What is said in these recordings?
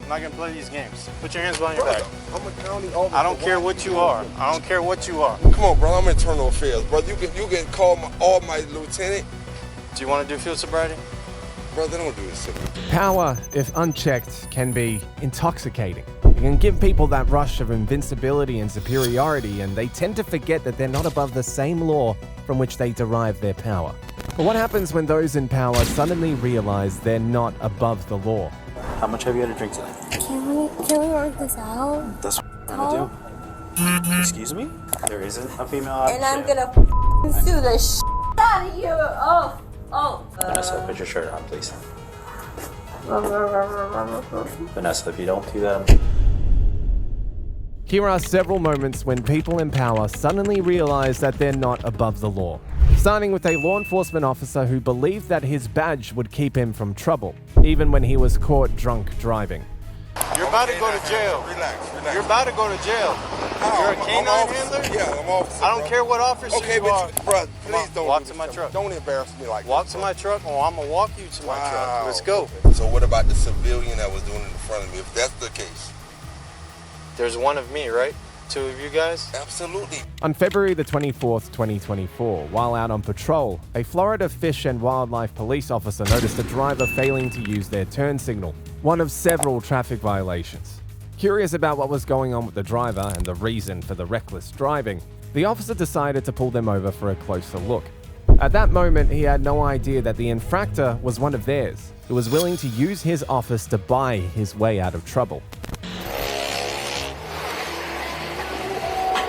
not gonna play these games. Put your hands behind your back. I'm a county officer. I don't care what you are. I don't care what you are. Come on, bro. I'm internal affairs, brother. You can call my lieutenant. Do you want to do field sobriety? Brother, don't do this to me. Power, if unchecked, can be intoxicating. It can give people that rush of invincibility and superiority, and they tend to forget that they're not above the same law from which they derive their power. But what happens when those in power suddenly realize they're not above the law? How much have you had to drink today? Can we work this out? That's what I'm gonna do. Excuse me? There isn't a female option. And I'm gonna sue the out of you. Oh. Vanessa, put your shirt on, please. Vanessa, if you don't do that, Here are several moments when people in power suddenly realize that they're not above the law. Starting with a law enforcement officer who believed that his badge would keep him from trouble, even when he was caught drunk driving. You're about to go to jail. Relax. You're about to go to jail. You're a canine handler? Yeah, I'm officer. I don't care what officer you are. Okay, but bro, please don't walk to my truck. Don't embarrass me like Walk this. to my truck, or I'm gonna walk you to my truck. Let's go. So what about the civilian that was doing it in front of me? If that's the case. There's one of me, right? Two of you guys? Absolutely. On February the 24th, 2024, while out on patrol, a Florida Fish and Wildlife police officer noticed a driver failing to use their turn signal, one of several traffic violations. Curious about what was going on with the driver and the reason for the reckless driving, the officer decided to pull them over for a closer look. At that moment, he had no idea that the infractor was one of theirs, who was willing to use his office to buy his way out of trouble.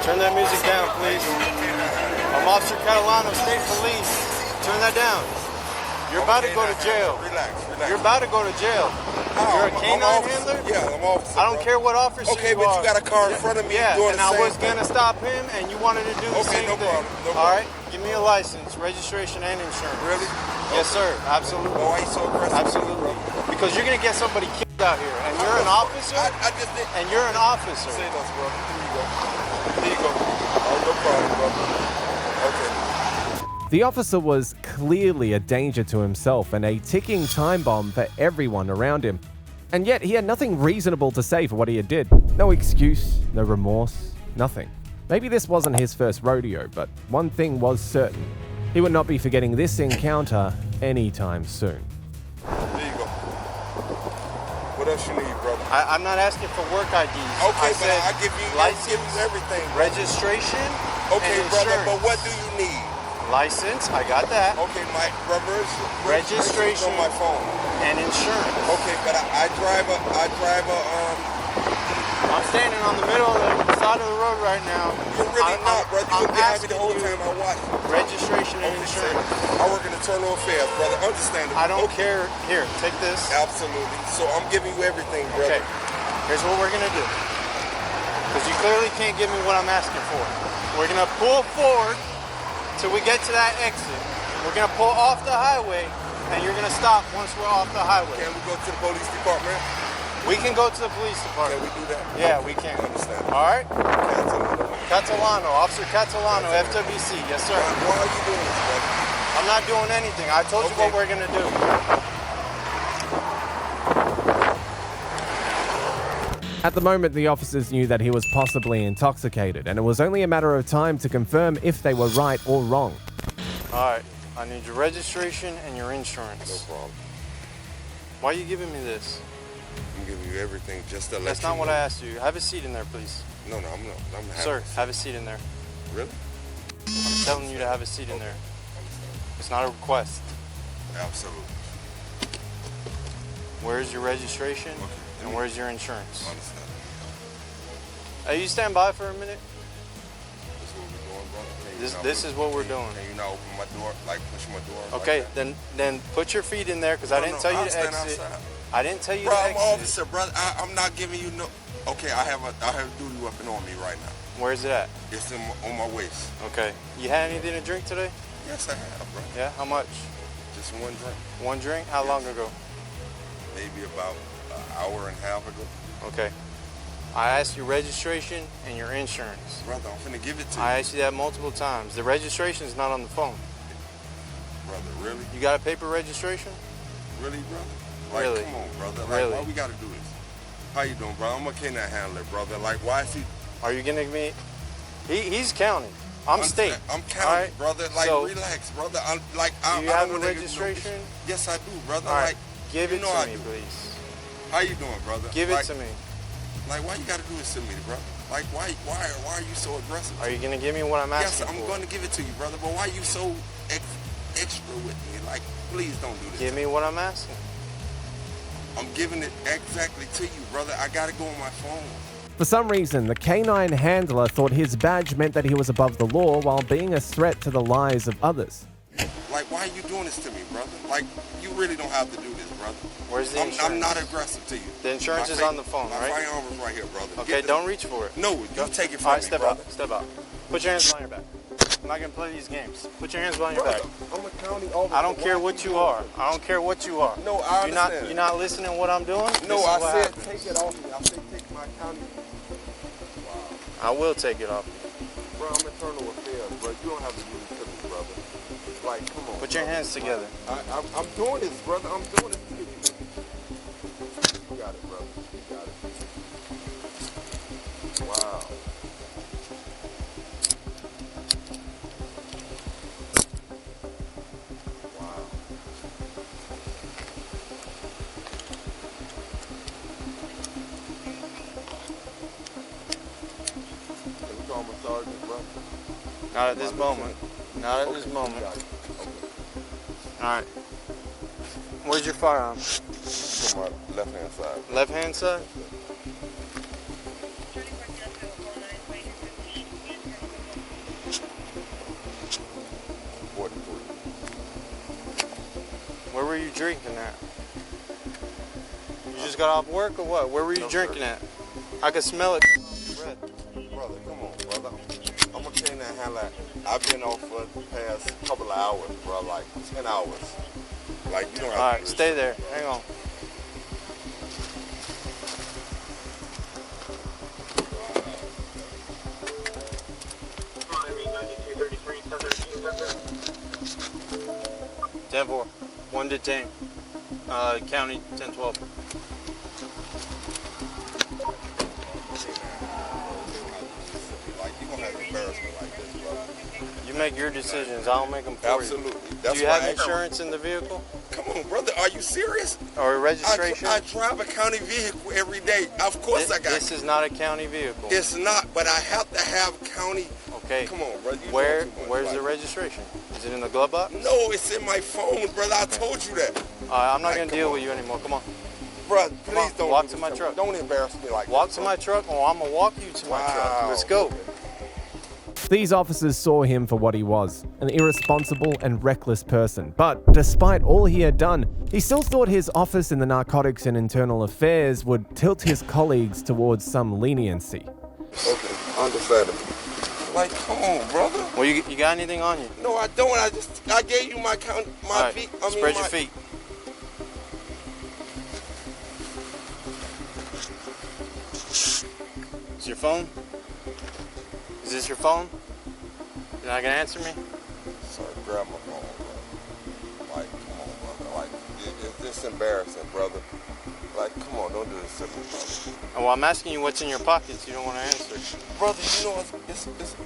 Turn that music down, please. I'm Officer Catalano, State Police. Turn that down. You're about to go to jail. Relax. You're about to go to jail. You're a canine handler? Yeah, I'm officer. I don't care what officer you are. Okay, but you got a car in front of me doing the and I same was gonna stop him, and you wanted to do the same no thing. problem. No All problem. right, give me a license, registration, and insurance. Really? Yes, sir. Absolutely. Why are you so aggressive? Absolutely. Because you're gonna get somebody killed out here, and you're an officer. I just did. And you're an officer. Say this, bro. Here you go. Oh, no problem, brother. Okay. The officer was clearly a danger to himself and a ticking time bomb for everyone around him. And yet he had nothing reasonable to say for what he had did. No excuse, no remorse, nothing. Maybe this wasn't his first rodeo, but one thing was certain. He would not be forgetting this encounter anytime soon. There you go. What else you need, brother? I'm not asking for work IDs. Okay, but I give you license, everything. Registration, Okay, and brother, insurance. but what do you need? License, I got that. Okay, my Registration on my phone. and insurance. Okay, but I drive a I'm standing on the middle of the side of the road right now. You're really not, brother. I'm You've been happy the asking whole you time I watched. registration and insurance. I work in internal affairs, brother. Understand it. I don't care. Here, take this. Absolutely. So I'm giving you everything, brother. Okay. Here's what we're gonna do. Because you clearly can't give me what I'm asking for. We're gonna pull forward till we get to that exit. We're gonna pull off the highway, and you're gonna stop once we're off the highway. Can we go to the police department? We can go to the police Can department. we do that? Yeah, we can. Understand. All right. Catalano. Catalano, Officer Catalano, FWC. Yes, sir. Why are you doing this, brother? I'm not doing anything. I told you what we're gonna do. At the moment, the officers knew that he was possibly intoxicated, and it was only a matter of time to confirm if they were right or wrong. All right. I need your registration and your insurance. No problem. Why are you giving me this? I'm giving you everything just to let That's you not what know. I asked you. Have a seat in there, please. No, I'm not. I'm happy. Sir, have a seat in there. Really? I'm telling you to have a seat in there. It's not a request. Absolutely. Where's your registration Okay. and where's your insurance? I understand. Hey, you stand by for a minute? This is what we're doing, brother. Can you not This is what we're doing. Can you not open my door, like push my door? Okay, like that? then put your feet in there because I didn't tell you I'll to stand exit. outside. I didn't tell you Bro, to I'm exit. an officer, brother. I'm not giving you no. Okay, I have duty weapon on me right now. Where's it at? It's on my waist. Okay. You had anything to drink today? Yes, I have, bro. Yeah. How much? Just one drink. One drink? How long ago? Maybe about an hour and a half ago. Okay. I asked you registration and your insurance. Brother, I'm finna give it to you. I asked you that multiple times. The registration is not on the phone. Brother, really? You got a paper registration? Really, brother? Like, Really? come on, brother. Like, Really? why we gotta do this? How you doing, bro? I'm a canine handler, brother. Like, why is he? Are you gonna me? He's county. I'm state. I'm county, all right? brother. Like, So, relax, brother. I do you I have don't a wanna registration? Yes, I do, brother. All right, Like, give you it know to I me, do. please. How you doing, brother? Give it to me. Like, why you gotta do this to me, brother? Like, why are you so aggressive? Are you gonna give me what I'm Yes, asking I'm for? going to give it to you, brother. But why you so extra with me? Like, please don't do this. Give me what I'm asking. I'm giving it exactly to you, brother. I gotta go on my phone. For some reason, the canine handler thought his badge meant that he was above the law while being a threat to the lives of others. Like, why are you doing this to me, brother? Like, you really don't have to do this, brother. Where's the insurance? I'm not aggressive to you. The insurance is on the phone, right? My firearm is right here, brother. Okay, don't reach for it. No, you take it from All right, me, step brother. out. Step out. Put your hands behind your back. I'm not gonna play these games. Put your hands behind your back. I'm a county officer. I don't care what you are. I don't care what you are. No, I understand. You're not listening to what I'm doing? No, This is I what said happens. take it off me. I said take my county. I will take it off. Bro, I'm internal affairs, bro. You don't have to do this to me, brother. Like, come on. Put your hands together. I'm doing this, brother. I'm doing this to you. You got it, brother. You got it. Wow. Wow. Can we call my sergeant, brother? Not at this moment. Not at this moment. Got it. Okay. All right. Where's your firearm? Come on, left hand side. Left hand side? Where were you drinking at? You just got off work or what? Where were you drinking at? I could smell it. Brother, come on, brother. I'm a canine handler. I've been off for the past couple of hours, bro, like 10 hours. Like, you don't have All to right, do this. stay there. Hang on. Ten four. One detained. County 1012. Like, you don't have to embarrass me like this, brother. You make your decisions. I don't make them for you. Absolutely. That's Do you why have I- insurance in the vehicle Come on, brother. Are you serious? or a registration? I drive a county vehicle every day. Of course I got This is not a county vehicle. It's not, but I have to have county. Okay. Come on, brother. You Where? doing too much, Where's like- the registration? Is it in the glove box? No, it's in my phone, brother. I told you that. I'm not Like, gonna come deal on. with you anymore. Come on. Brother, Come on, please don't walk do to this my me. truck. Don't embarrass me like Walk this, to bro. my truck, or I'm gonna walk you to my truck. Let's go. Okay. These officers saw him for what he was, an irresponsible and reckless person. But despite all he had done, he still thought his office in the Narcotics and Internal Affairs would tilt his colleagues towards some leniency. Okay, understandable. Like, come on, brother. Well, you got anything on you? No, I don't. I gave you my count, my All right, feet. spread your feet. Is your phone? Is this your phone? You're not gonna answer me? Sorry, grab my phone, bro. Like, come on, brother. Like, it's this embarrassing, brother. Like, come on, don't do this to me, brother. Oh, well, I'm asking you what's in your pockets. You don't want to answer. Brother, you know,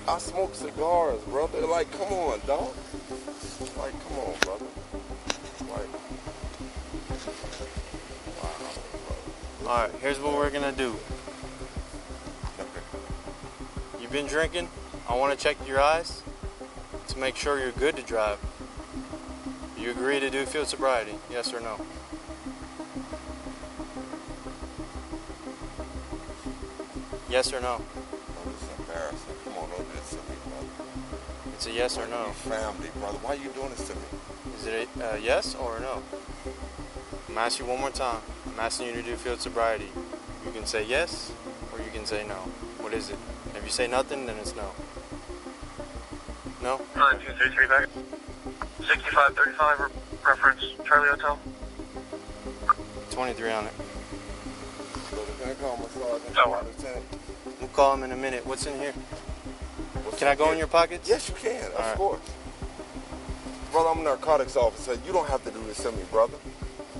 I smoke cigars, brother. Like, come on, dog. Like, come on, brother. Like, wow, brother. All right, here's what we're gonna do. You've been drinking. I want to check your eyes to make sure you're good to drive. You agree to do field sobriety? Yes or no? Yes or no? Oh, this is embarrassing. Come on, don't do this to me, brother. It's a yes or no. Family, brother. Why are you doing this to me? Is it a yes or a no? I'm asking you one more time. I'm asking you to do field sobriety. You can say yes or you can say no. What is it? If you say nothing, then it's no. No? 9233 back. 6535 reference Charlie Hotel. 23 on it. Brother, can I call my sergeant? Oh, Lieutenant? We'll call him in a minute. What's in here? What's Can I up go here? in your pockets? Yes, you can. All Of right. course. Brother, I'm a narcotics officer. You don't have to do this to me, brother.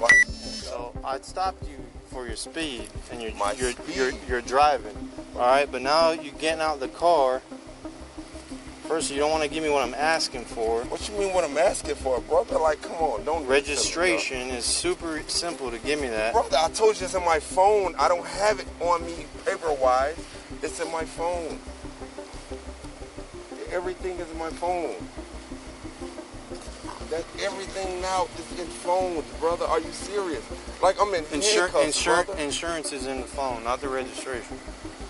Like, So I stopped you for your speed, and My you're speed? driving. All right, but now you're getting out of the car. First, you don't want to give me what I'm asking for. What you mean what I'm asking for, brother? Like, come on, don't. Registration is super simple to give me that. Brother, I told you it's in my phone. I don't have it on me paper-wise. It's in my phone. Everything is in my phone. That everything now is in phones, brother. Are you serious? Like, I'm in handcuffs, brother. Insurance is in the phone, not the registration.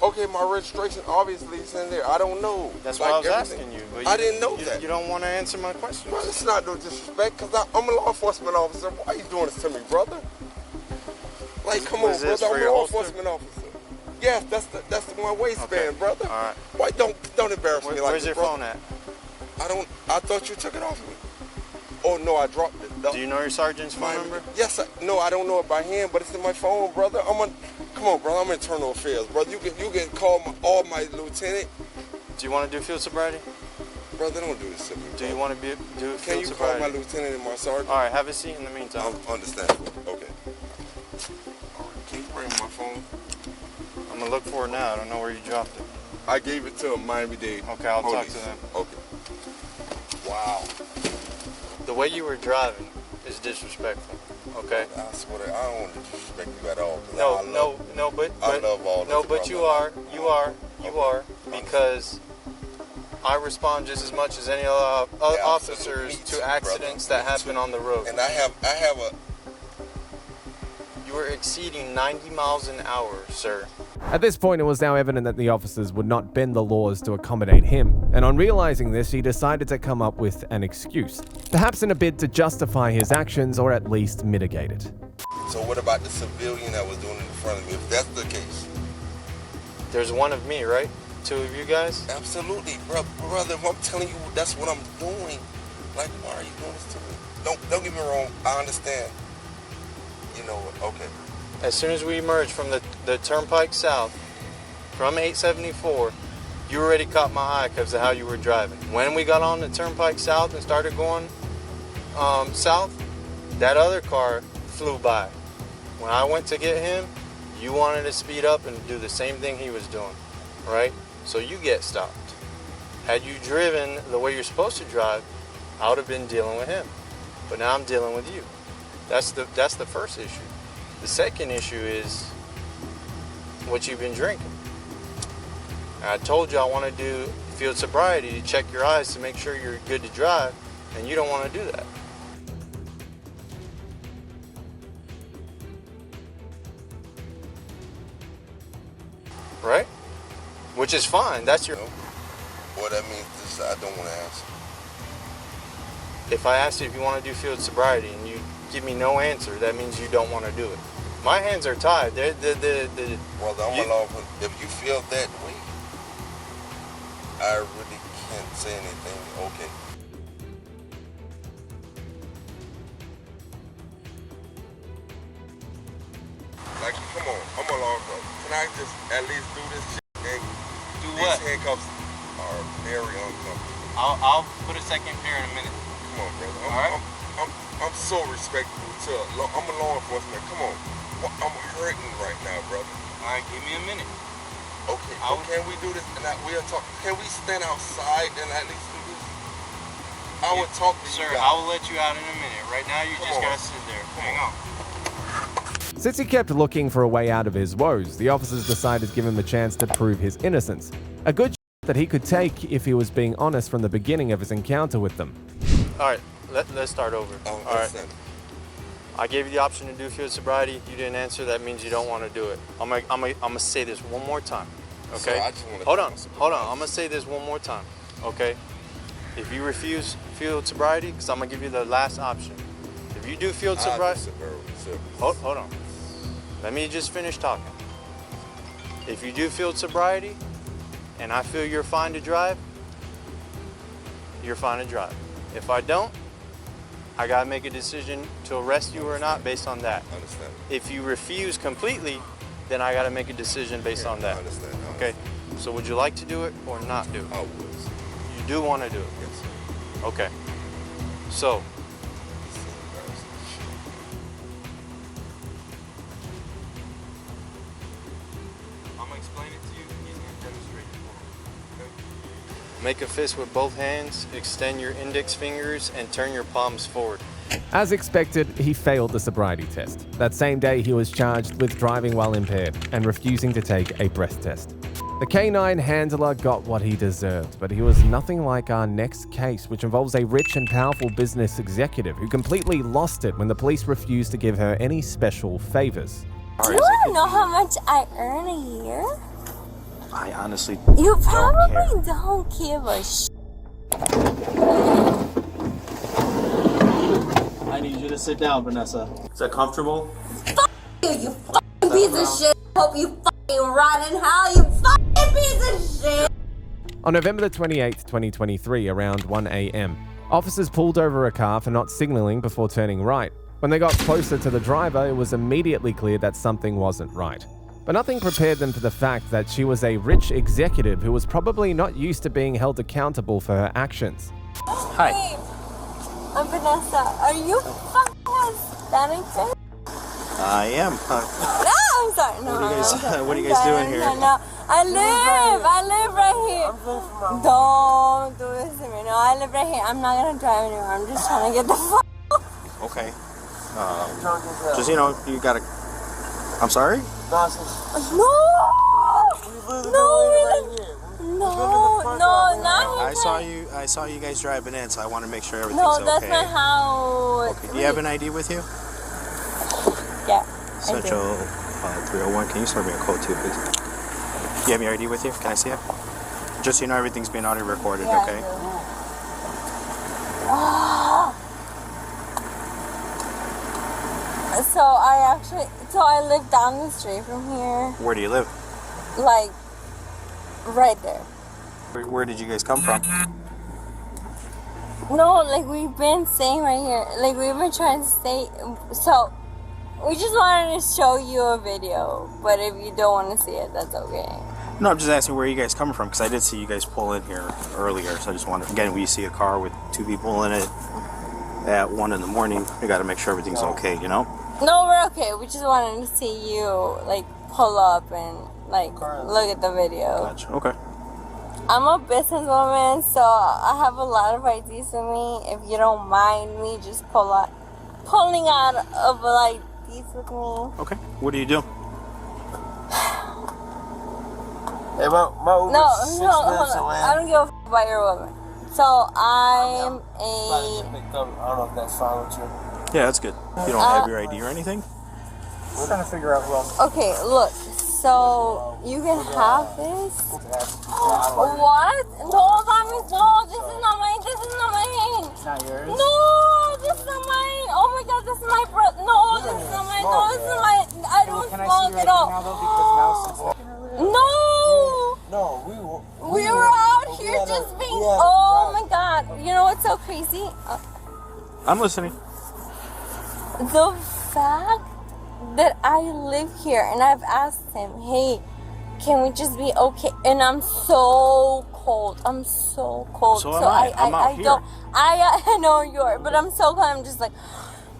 Okay, my registration obviously is in there. I don't know. That's like why I was everything. asking you. But I didn't know that. You don't want to answer my question. Well, it's not no disrespect, because I'm a law enforcement officer. Why are you doing this to me, brother? Like, come on, Was this brother. for I'm a your law holster? enforcement officer. Yes, that's my waistband, Okay. brother. All right. Why don't embarrass me like Where's this, your brother? phone at? I thought you took it off me. Oh no, I dropped it. Do you know your sergeant's phone number? Yes, no, I don't know it by hand, but it's in my phone, brother. Come on, brother. I'm internal affairs, brother. You can call all my lieutenant. Do you want to do field sobriety? Brother, don't do this to me. Do you want to do Can field you sobriety? call my lieutenant and my sergeant? All right, have a seat in the meantime. Understandable. Okay. All right. Can you bring my phone? I'm gonna look for it now. I don't know where you dropped it. I gave it to Miami-Dade. Okay, I'll talk police. to them. Okay. Wow. The way you were driving is disrespectful. Okay. I swear, I don't want to disrespect you at all. No, but but I love all no, this, but brother. you are because I respond just as much as any other officers me to too, accidents brother. that happen on the road. And I have a. You were exceeding 90 miles an hour, sir. At this point, it was now evident that the officers would not bend the laws to accommodate him, and on realizing this, he decided to come up with an excuse, perhaps in a bid to justify his actions or at least mitigate it. So what about the civilian that was doing it in front of me? If that's the case. There's one of me, right? Two of you guys? Absolutely, brother. If I'm telling you that's what I'm doing, like, why are you doing this to me? Don't get me wrong. I understand. You know what? Okay. As soon as we emerged from the Turnpike South, from 874, you already caught my eye because of how you were driving. When we got on the Turnpike South and started going south, that other car flew by. When I went to get him, you wanted to speed up and do the same thing he was doing, right? So you get stopped. Had you driven the way you're supposed to drive, I would have been dealing with him. But now I'm dealing with you. That's the first issue. The second issue is what you've been drinking. And I told you I want to do field sobriety to check your eyes to make sure you're good to drive, and you don't want to do that. Right? Which is fine. That's your... Well, that means this, I don't want to answer. If I ask you if you want to do field sobriety and you give me no answer, that means you don't want to do it. My hands are tied. Well, if you feel that way, I really can't say anything. Okay. Like, come on, I'm a law enforcement. Can I just at least do this shit? And Do these what? handcuffs are very uncomfortable. I'll put a second pair in a minute. Come on, brother. All right. I'm so respectful to. I'm a law enforcement. Come on. I'm hurting right now, brother. All right, give me a minute. Okay. Can we do this? And we'll talk. Can we stand outside and at least do this? I will talk to Sir, you guys. I will let you out in a minute. Right now, you Come just on. gotta sit there. Hang on. Since he kept looking for a way out of his woes, the officers decided to give him a chance to prove his innocence. A good that he could take if he was being honest from the beginning of his encounter with them. All right, let's start over. All right. I gave you the option to do field sobriety. You didn't answer. That means you don't want to do it. I'm gonna say this one more time. Okay. So I just wanna hold on. I'm gonna say this one more time. Okay. If you refuse field sobriety, because I'm gonna give you the last option. If you do field sobriety, hold on. Let me just finish talking. If you do field sobriety, and I feel you're fine to drive, you're fine to drive. If I don't, I gotta make a decision to arrest you or not based on that. Understand. If you refuse completely, then I gotta make a decision based on that. I understand. Okay. So would you like to do it or not do it? I would. You do want to do it. Yes. Okay. So I'm gonna explain it to you, and he's gonna demonstrate it for me. Okay? Make a fist with both hands, extend your index fingers, and turn your palms forward. As expected, he failed the sobriety test. That same day, he was charged with driving while impaired and refusing to take a breath test. The canine handler got what he deserved, but he was nothing like our next case, which involves a rich and powerful business executive who completely lost it when the police refused to give her any special favors. Do you want to know how much I earn a year? I honestly You don't care. probably don't give a shit. I need you to sit down, Vanessa. Is that comfortable? You fucking piece of shit. Hope you fucking rot in hell, you fucking piece of shit. On November the 28th, 2023, around 1 a.m., officers pulled over a car for not signaling before turning right. When they got closer to the driver, it was immediately clear that something wasn't right. But nothing prepared them for the fact that she was a rich executive who was probably not used to being held accountable for her actions. Hi. Hey, I'm Vanessa. Are you fucking Hispanic? I am. No, I'm sorry. No, What are you guys doing here? No, I live right here. Don't do this to me. No, I live right here. I'm not gonna drive anywhere. I'm just trying to get the fuck. Okay. Just, you gotta... I'm sorry? No, not here. I saw you guys driving in, so I want to make sure everything's No, okay. that's not how. Okay. Do you have an ID with you? Yeah. Central 301. Can you serve me a code too, please? You have your ID with you? Can I see it? Just so you know, everything's being audio recorded, Yeah, okay? So I live down the street from here. Where do you live? Like, right there. Where did you guys come from? No, like we've been staying right here. Like we've been trying to stay. So we just wanted to show you a video. But if you don't want to see it, that's okay. No, I'm just asking where you guys coming from, because I did see you guys pull in here earlier. So I just wanted, again, when you see a car with two people in it at 1 in the morning, you got to make sure everything's okay, you know? No, we're okay. We just wanted to see you like pull up and like look at the video. Gotcha. Okay. I'm a businesswoman, so I have a lot of IDs with me. If you don't mind me just pulling out of like these with me. Okay. What do you do? Hey, my Uber's No, 6 hold minutes on. away. I don't give a f about your woman. So I'm Somebody a. picked up. I don't know if that's fine with you. Yeah, that's good. You don't have your ID or anything? We're trying to figure out who else. Okay, look. So you can have this. What? No, that means no. This is not mine. This is not mine. It's not yours? No, this is not mine. Oh my God, this is my brother. No, this is not mine. No, this is mine. I don't smoke at all. No. No, We were out here just being. Oh my God. You know what's so crazy? I'm listening. The fact that I live here and I've asked him, hey, can we just be okay? And I'm so cold. I'm so cold. So am I. I'm out here. I know you are, but I'm so cold. I'm just like,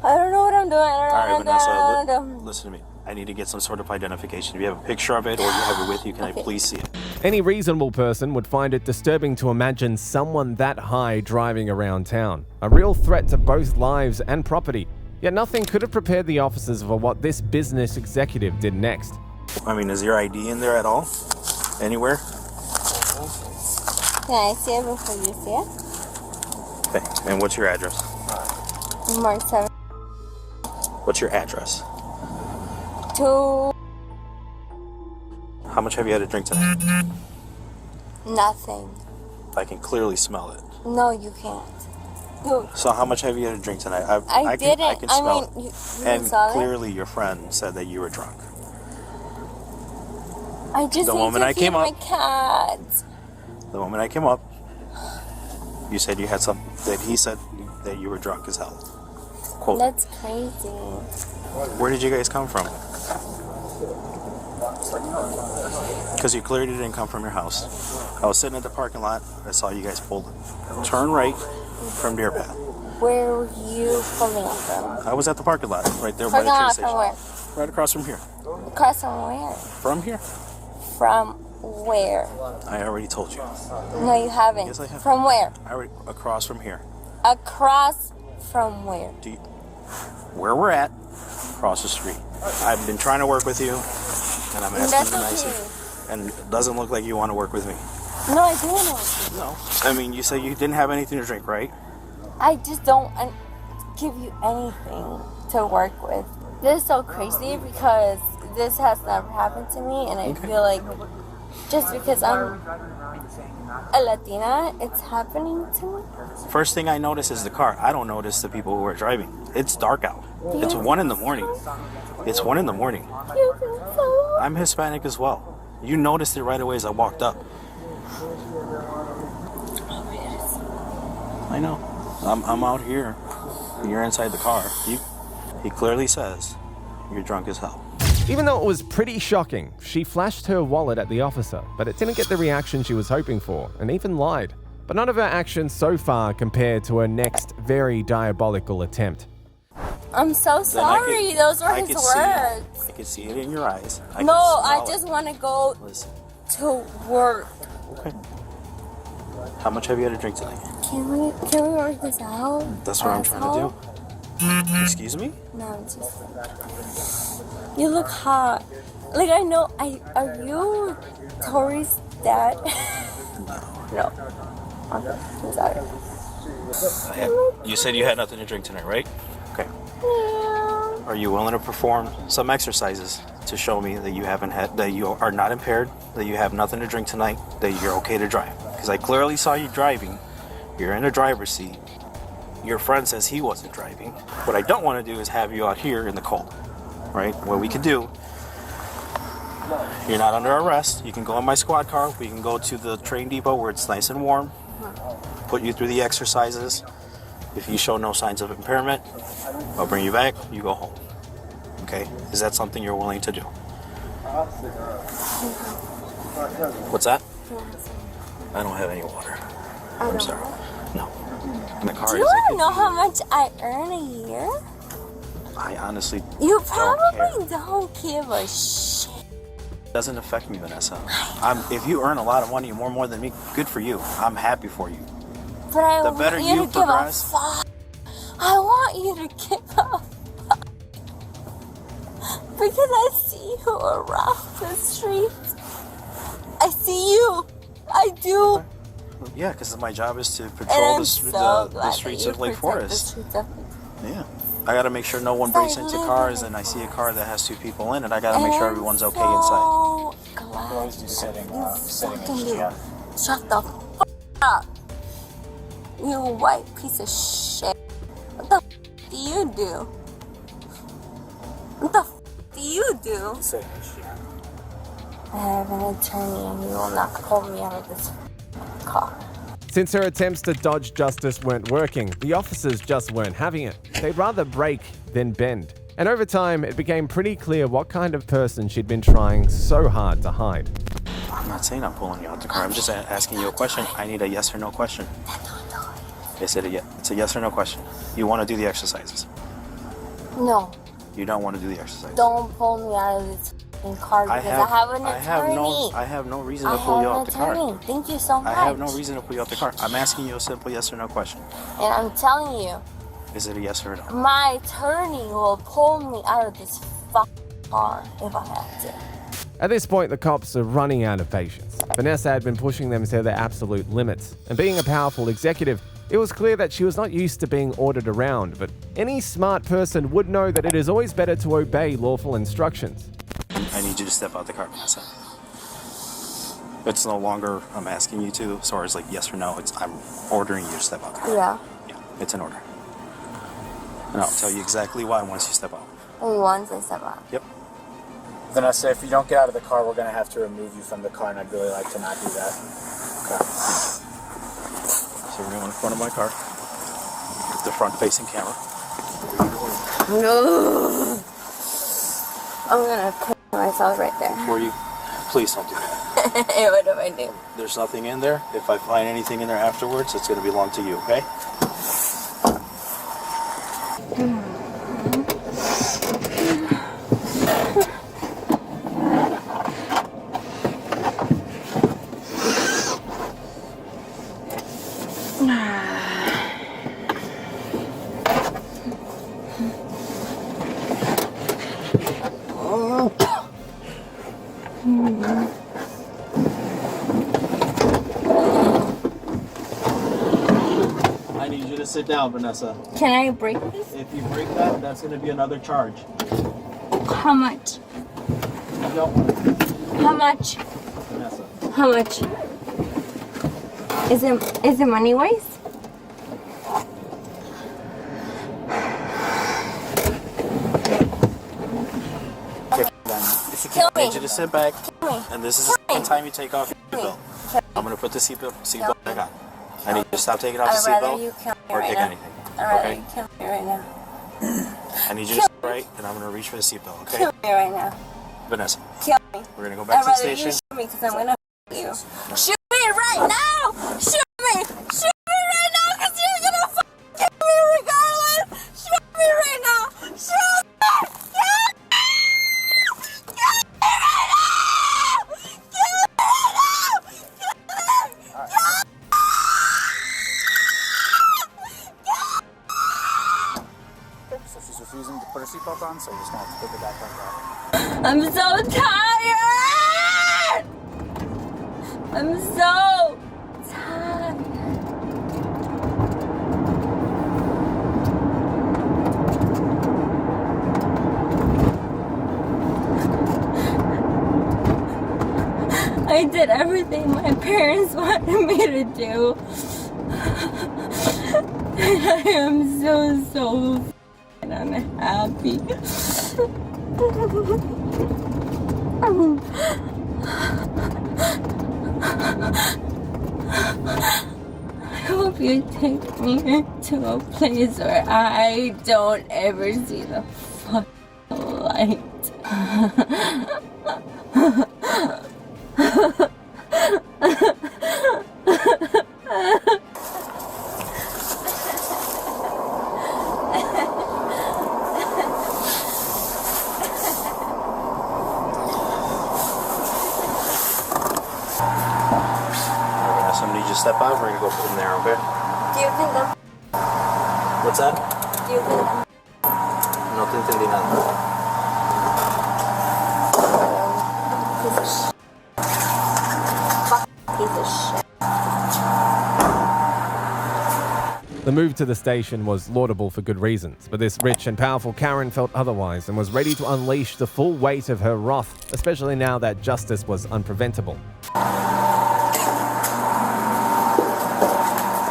I don't know what I'm doing. I All don't know what I'm right, doing. listen to me. I need to get some sort of identification. If you have a picture of it or you have it with you, can I please see it? Any reasonable person would find it disturbing to imagine someone that high driving around town, a real threat to both lives and property. Yet nothing could have prepared the officers for what this business executive did next. I mean, is your ID in there at all? Anywhere? Can I see it before you see it? Okay. And what's your address? Mark 7. What's your address? 2. How much have you had to drink tonight? Nothing. I can clearly smell it. No, you can't. Dude, So how much have you had to drink tonight? I didn't. I can smell I mean, it. you And saw clearly your friend said that you were drunk. it? I just the need moment to I feed came my up- cat. The moment I came up, you said you had something, that he said that you were drunk as hell. Quote. That's crazy. Where did you guys come from? Because you clearly didn't come from your house. I was sitting at the parking lot. I saw you guys pull. Turn right from Deer Path. Where were you pulling up from? I was at the parking lot right there by Parking the train lot station. from where? Right across from here. Across from where? From here. From where? I already told you. No, you haven't. Yes, I have. From where? Across from here. Across from where? Where we're at, across the street. I've been trying to work with you, and I'm asking you nicely. And it doesn't look like you want to work with me. No, I do want to work with you. No. I mean, you said you didn't have anything to drink, right? I just don't give you anything to work with. This is so crazy because this has never happened to me, and I feel like just because I'm a Latina, it's happening to me. First thing I notice is the car. I don't notice the people who are driving. It's dark out. It's 1 in the morning. It's 1 in the morning. You think so? I'm Hispanic as well. You noticed it right away as I walked up. I know. I'm out here. You're inside the car. He clearly says you're drunk as hell. Even though it was pretty shocking, she flashed her wallet at the officer, but it didn't get the reaction she was hoping for, and even lied. But none of her actions so far compared to her next very diabolical attempt. I'm so sorry. Those were his words. I can see it in your eyes. No, I just want to go to work. Okay. How much have you had to drink tonight? Can we work this out? That's what I'm trying to do. Excuse me? No, I'm just. You look hot. Like I know. Are you Tori's dad? No. Okay. I'm sorry. You said you had nothing to drink tonight, right? Okay. Yeah. Are you willing to perform some exercises to show me that you are not impaired, that you have nothing to drink tonight, that you're okay to drive? Because I clearly saw you driving. You're in a driver's seat. Your friend says he wasn't driving. What I don't want to do is have you out here in the cold, right? What we can do, you're not under arrest. You can go in my squad car. We can go to the train depot where it's nice and warm. Put you through the exercises. If you show no signs of impairment, I'll bring you back. You go home. Okay? Is that something you're willing to do? What's that? I don't have any water. I'm sorry. No. In the car. Do you know how much I earn a year? I honestly You probably don't give a shit. Doesn't affect me, Vanessa. If you earn a lot of money, more than me, good for you. I'm happy for you. But I The want better you you to progress- give a fuck. I want you to give a fuck. Because I see you around the streets. I see you. I do. Yeah, because my job is to And patrol I'm the so glad streets that of you Lake protect the Forest. streets of- Yeah. I gotta make sure no one breaks into cars, and I see a car that has 2 people in it. I gotta make sure everyone's okay inside. So glad Always do setting fucking in do. yeah. Shut the fuck up. You white piece of shit. What the f do you do? What the f do you do? I have an attorney and you will not pull me out of this car. Since her attempts to dodge justice weren't working, the officers just weren't having it. They'd rather break than bend. And over time, it became pretty clear what kind of person she'd been trying so hard to hide. I'm not saying I'm pulling you out the car. I'm just asking you a question. I need a yes or no question. It's a yes or no question. You want to do the exercises? No, You don't want to do the exercises? don't pull me out of this f***ing car because I have an attorney. I have no reason to pull you out the car. Thank you so much. I have no reason to pull you out the car. I'm asking you a simple yes or no question. And I'm telling you, Is it a yes or a no? my attorney will pull me out of this fucking car if I have to. At this point, the cops are running out of patience. Vanessa had been pushing them to their absolute limits, and being a powerful executive, it was clear that she was not used to being ordered around, but any smart person would know that it is always better to obey lawful instructions. I need you to step out the car, Vanessa. It's no longer I'm asking you to, as far as like yes or no. I'm ordering you to step out the car. Yeah. Yeah, it's an order. And I'll tell you exactly why once you step out. Once I step out. Yep. Vanessa, if you don't get out of the car, we're going to have to remove you from the car, and I'd really like to not do that. Okay. So we're going in front of my car. The front-facing camera. No. I'm gonna put myself right there. Before you, please don't do that. What if I do? There's nothing in there. If I find anything in there afterwards, it's going to belong to you, okay? I need you to sit down, Vanessa. Can I break this? If you break that, that's going to be another charge. How much? You don't want to, How much? Vanessa. How much? Is it money wise? Kill I me. need you to sit back, Kill me. and this is the second time you take off your seatbelt. I'm going to put the seatbelt back on. I need you to stop taking off the I'd rather seatbelt you kill me or right take now. anything. I'd rather Okay? you kill me right now. I need you to sit right, and I'm going to reach for the seatbelt, okay? Kill me right now. Vanessa, Kill me. we're going to go back I'd to the rather station. you shoot me because I'm gonna you. Shoot me right now! Shoot me! Shoot me right now because you're gonna kill me regardless! Shoot me right now! Shoot me! Kill me! Kill me right now! Kill me right now! Kill me! So she's refusing to put her seatbelt on, so you're just gonna have to put the backpack on. I'm so tired! I'm so tired. I did everything my parents wanted me to do. And I am so unhappy. I hope you take me to a place where I don't ever see the fucking light. So I'm going to need you to step out. We're going to go put in there, okay? Do you think I'm... What's that? Do you think I'm... No te entendí nada. piece of shit? Fucking piece of shit. The move to the station was laudable for good reasons, but this rich and powerful Karen felt otherwise and was ready to unleash the full weight of her wrath, especially now that justice was unpreventable.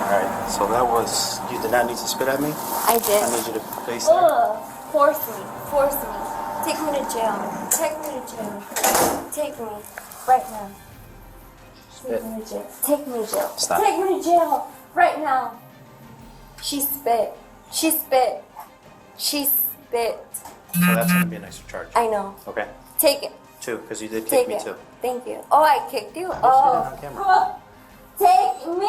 Alright, so that was... You did not need to spit at me? I did. I need you to face there. Ugh, force me. Take me to jail. Take me right now. Take me to jail. Take me to jail. Stop. Take me to jail right now. She spit. So that's going to be an extra charge. I know. Okay. Take it. 2, because you did Take kick me it. too. Thank you. Oh, I kicked you? on Oh. camera. Take me!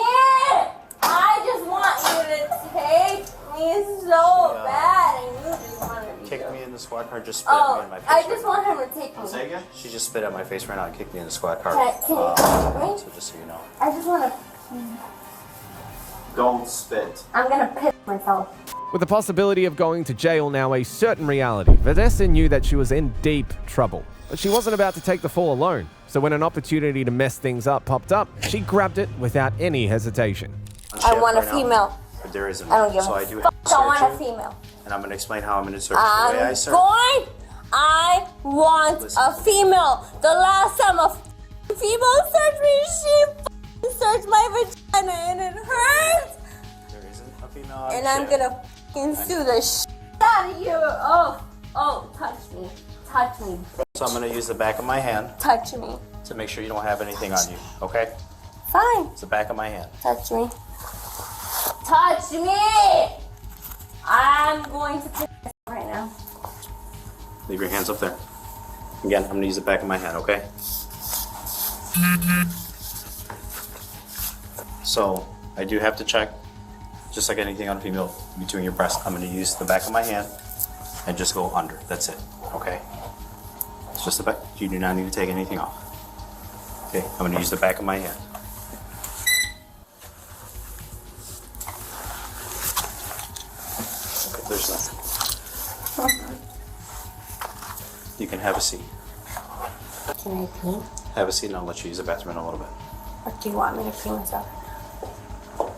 I just want you to take me so bad, and you just want to be Kicked here. me in the squad car, just spit at me Oh, in my face. I just want him to take me. Say again? She just spit at my face right now and kicked me in the squad car. Can you take me? So just so you know. I just want to. Don't spit. I'm gonna piss myself. With the possibility of going to jail now a certain reality, Vanessa knew that she was in deep trouble. But she wasn't about to take the fall alone, so when an opportunity to mess things up popped up, she grabbed it without any hesitation. I want a female. But there isn't. I don't give So a I do fuck. have to I want a search you, female. and I'm going to explain how I'm going to search you. The way I I'm search. going. I want Listen. a female. The last time a female searched me, she searched my vagina and it hurts. There isn't a female. And I'm gonna sue the shit out of you. Oh, touch me, bitch. So I'm going to use the back of my hand Touch me. to make sure you don't have anything on you. Okay? Fine. It's the back of my hand. Touch me. Touch me. I'm going to piss myself right now. Leave your hands up there. Again, I'm going to use the back of my hand. Okay? So I do have to check, just like anything on a female, between your breasts. I'm going to use the back of my hand and just go under. That's it. Okay? It's just the back. You do not need to take anything off. Okay? I'm going to use the back of my hand. Okay, there's nothing. You can have a seat. Can I pee? Have a seat and I'll let you use the bathroom in a little bit. Or do you want me to pee myself?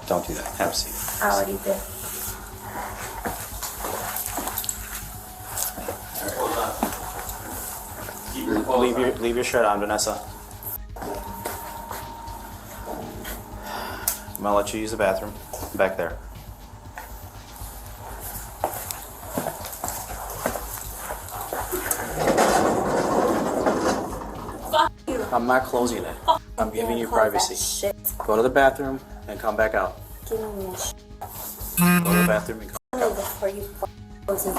Don't do that. Have a seat. I already did. Leave your shirt on, Vanessa. I'm gonna let you use the bathroom. Back there. Fuck you. I'm not closing it. I'm giving you Close that privacy. shit. Go to the bathroom and come back out. Give me a shit. Go to the bathroom and come back out. Before you close it.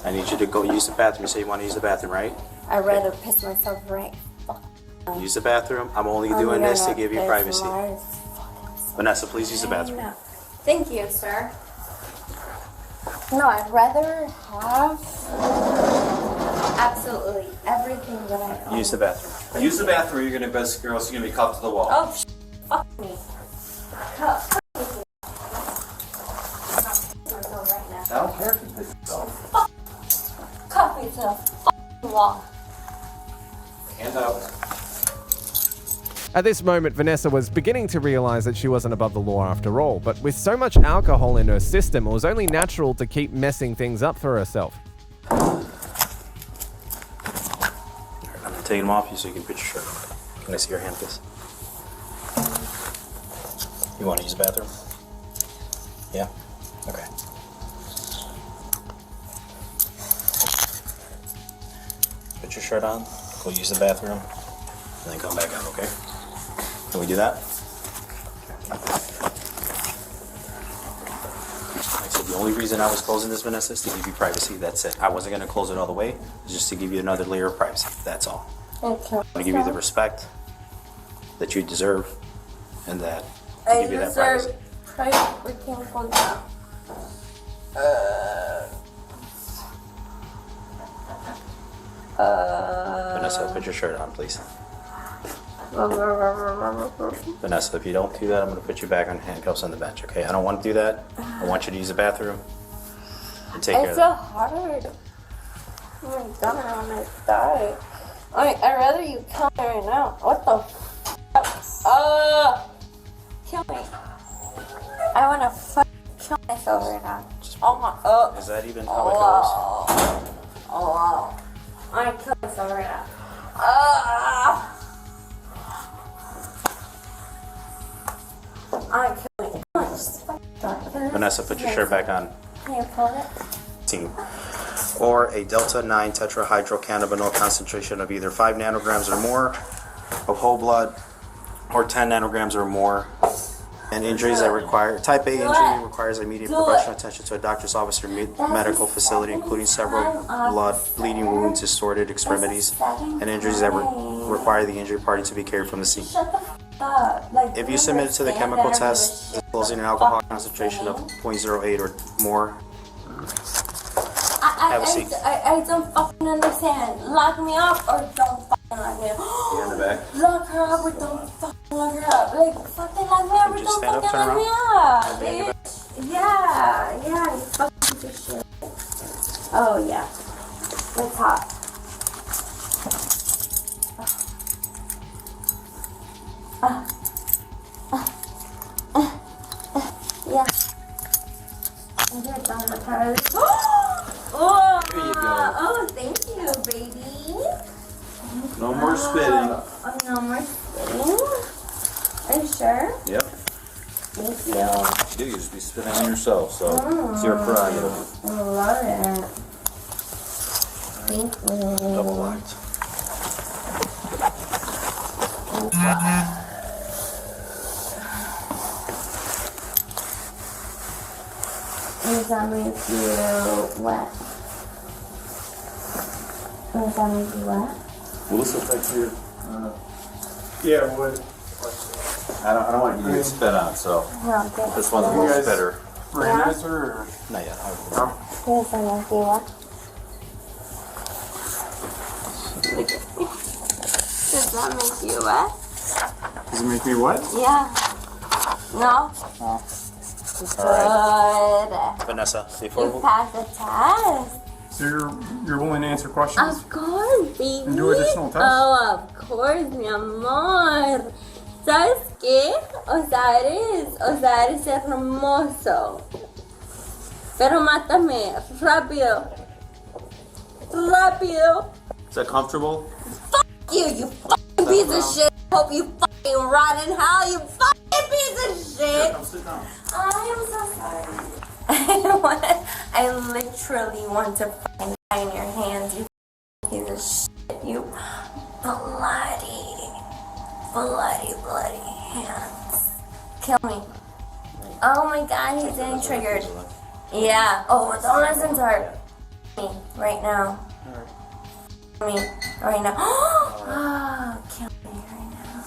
I need you to go use the bathroom. You say you want to use the bathroom, right? I'd rather piss myself right. Use the bathroom. I'm only doing this to give you privacy. Vanessa, please use the bathroom. No. Thank you, sir. No, I'd rather have absolutely everything that I own. Use the bathroom. Use the bathroom. You're gonna best girls. You're gonna be cuffed to the wall. Oh, fuck me. Cuff myself right now. I don't care if you piss yourself. Cuff me to the fucking wall. Hands out. At this moment, Vanessa was beginning to realize that she wasn't above the law after all, but with so much alcohol in her system, it was only natural to keep messing things up for herself. I'm gonna take them off you so you can put your shirt on. Can I see your hand, please? You want to use the bathroom? Yeah? Okay. Put your shirt on, go use the bathroom, and then come back out, okay? Can we do that? Like I said, the only reason I was closing this, Vanessa, is to give you privacy. That's it. I wasn't going to close it all the way. It's just to give you another layer of privacy. That's all. Okay. I want to give you the respect that you deserve, and that I give you that deserve privacy. we can't go down. Vanessa, put your shirt on, please. Vanessa, if you don't do that, I'm going to put you back on handcuffs on the bench, okay? I don't want to do that. I want you to use the bathroom and take care It's of so that. hard. Oh my god, I want to die. I'd rather you kill me right now. What the kill me. I want to kill myself right now. Oh my, Is that even how it goes? oh, I want to kill myself right now. I kill me. Come on, just fucking Vanessa, put your shirt back on. Can you pull it? Or a delta 9 tetrahydrocannabinol concentration of either 5 nanograms or more of whole blood, or 10 nanograms or more. And injuries that require type A injury requires immediate professional attention to a doctor's office or medical facility, including several bleeding wounds, distorted extremities, and injuries that require the injured party to be carried from the scene. Shut the up. Like, If you submit to the chemical test disclosing an alcohol concentration of 0.08 or more, have a seat. I don't fucking understand. Lock me up or don't fucking lock me up. in the back. Lock her up or don't fucking lock her up. Like, fucking lock me up or Just don't stand up, fucking turn lock me around. up. Yeah, you fucking piece of shit. Oh, yeah. It's hot. Yeah. I'm gonna down the tires. Oh, Here you go. oh, thank you, baby. No more spitting. Oh, no more spitting. Are you sure? Yep. Thank you. You do. You just be spitting on yourself, so it's your prerogative. I love it. Thank you. Double locked. Does that make you wet? Does that make you wet? Will this affect you? Yeah, it would. I don't want you to get spit on, so No, okay. this one's a little spitter. Randomizer or? Not yet. Does that make you wet? Does that make you wet? Does it make me what? Yeah. No? Good. Vanessa, You passed the test. So you're willing to answer questions? Of course, baby. And do additional tests? Oh, of course, mi amor. ¿Sabes qué? O sea, eres hermoso. Pero mátame, rápido. Rápido. Is that comfortable? Fuck you fucking piece of shit. Hope you fucking rot in hell, you fucking piece of shit. Come sit down. I am so sorry. I literally want to fucking die in your hands, you piece of shit. You bloody hands. Kill me. Oh my god, he's getting triggered. Yeah. Oh, don't listen to her. Me right now. Me right now. Oh, kill me right now.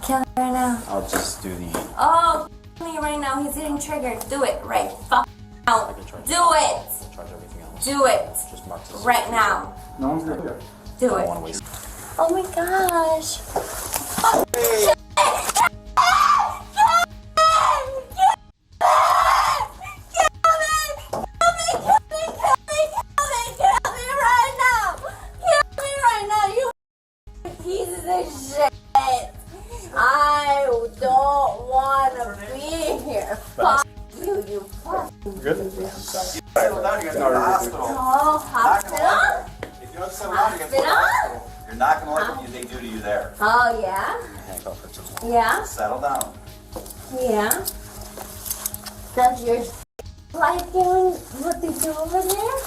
Kill me right now. I'll just do the. Oh, kill me right now. He's getting triggered. Do it right. Fuck out. Do it. Charge everything else. Do it. Just mark this. Right now. No one's gonna do it. Do I don't it. want to waste. Oh my gosh. I don't want to be here. Fuck you, you fucking Good? Settle down, you gotta go to the hospital. Oh, hospital? If you don't settle down, you gotta go to the hospital. You're not gonna like what they do to you there. Oh, yeah? Handcuff her to the Yeah? Settle down. Yeah? Does your like doing what they do over there?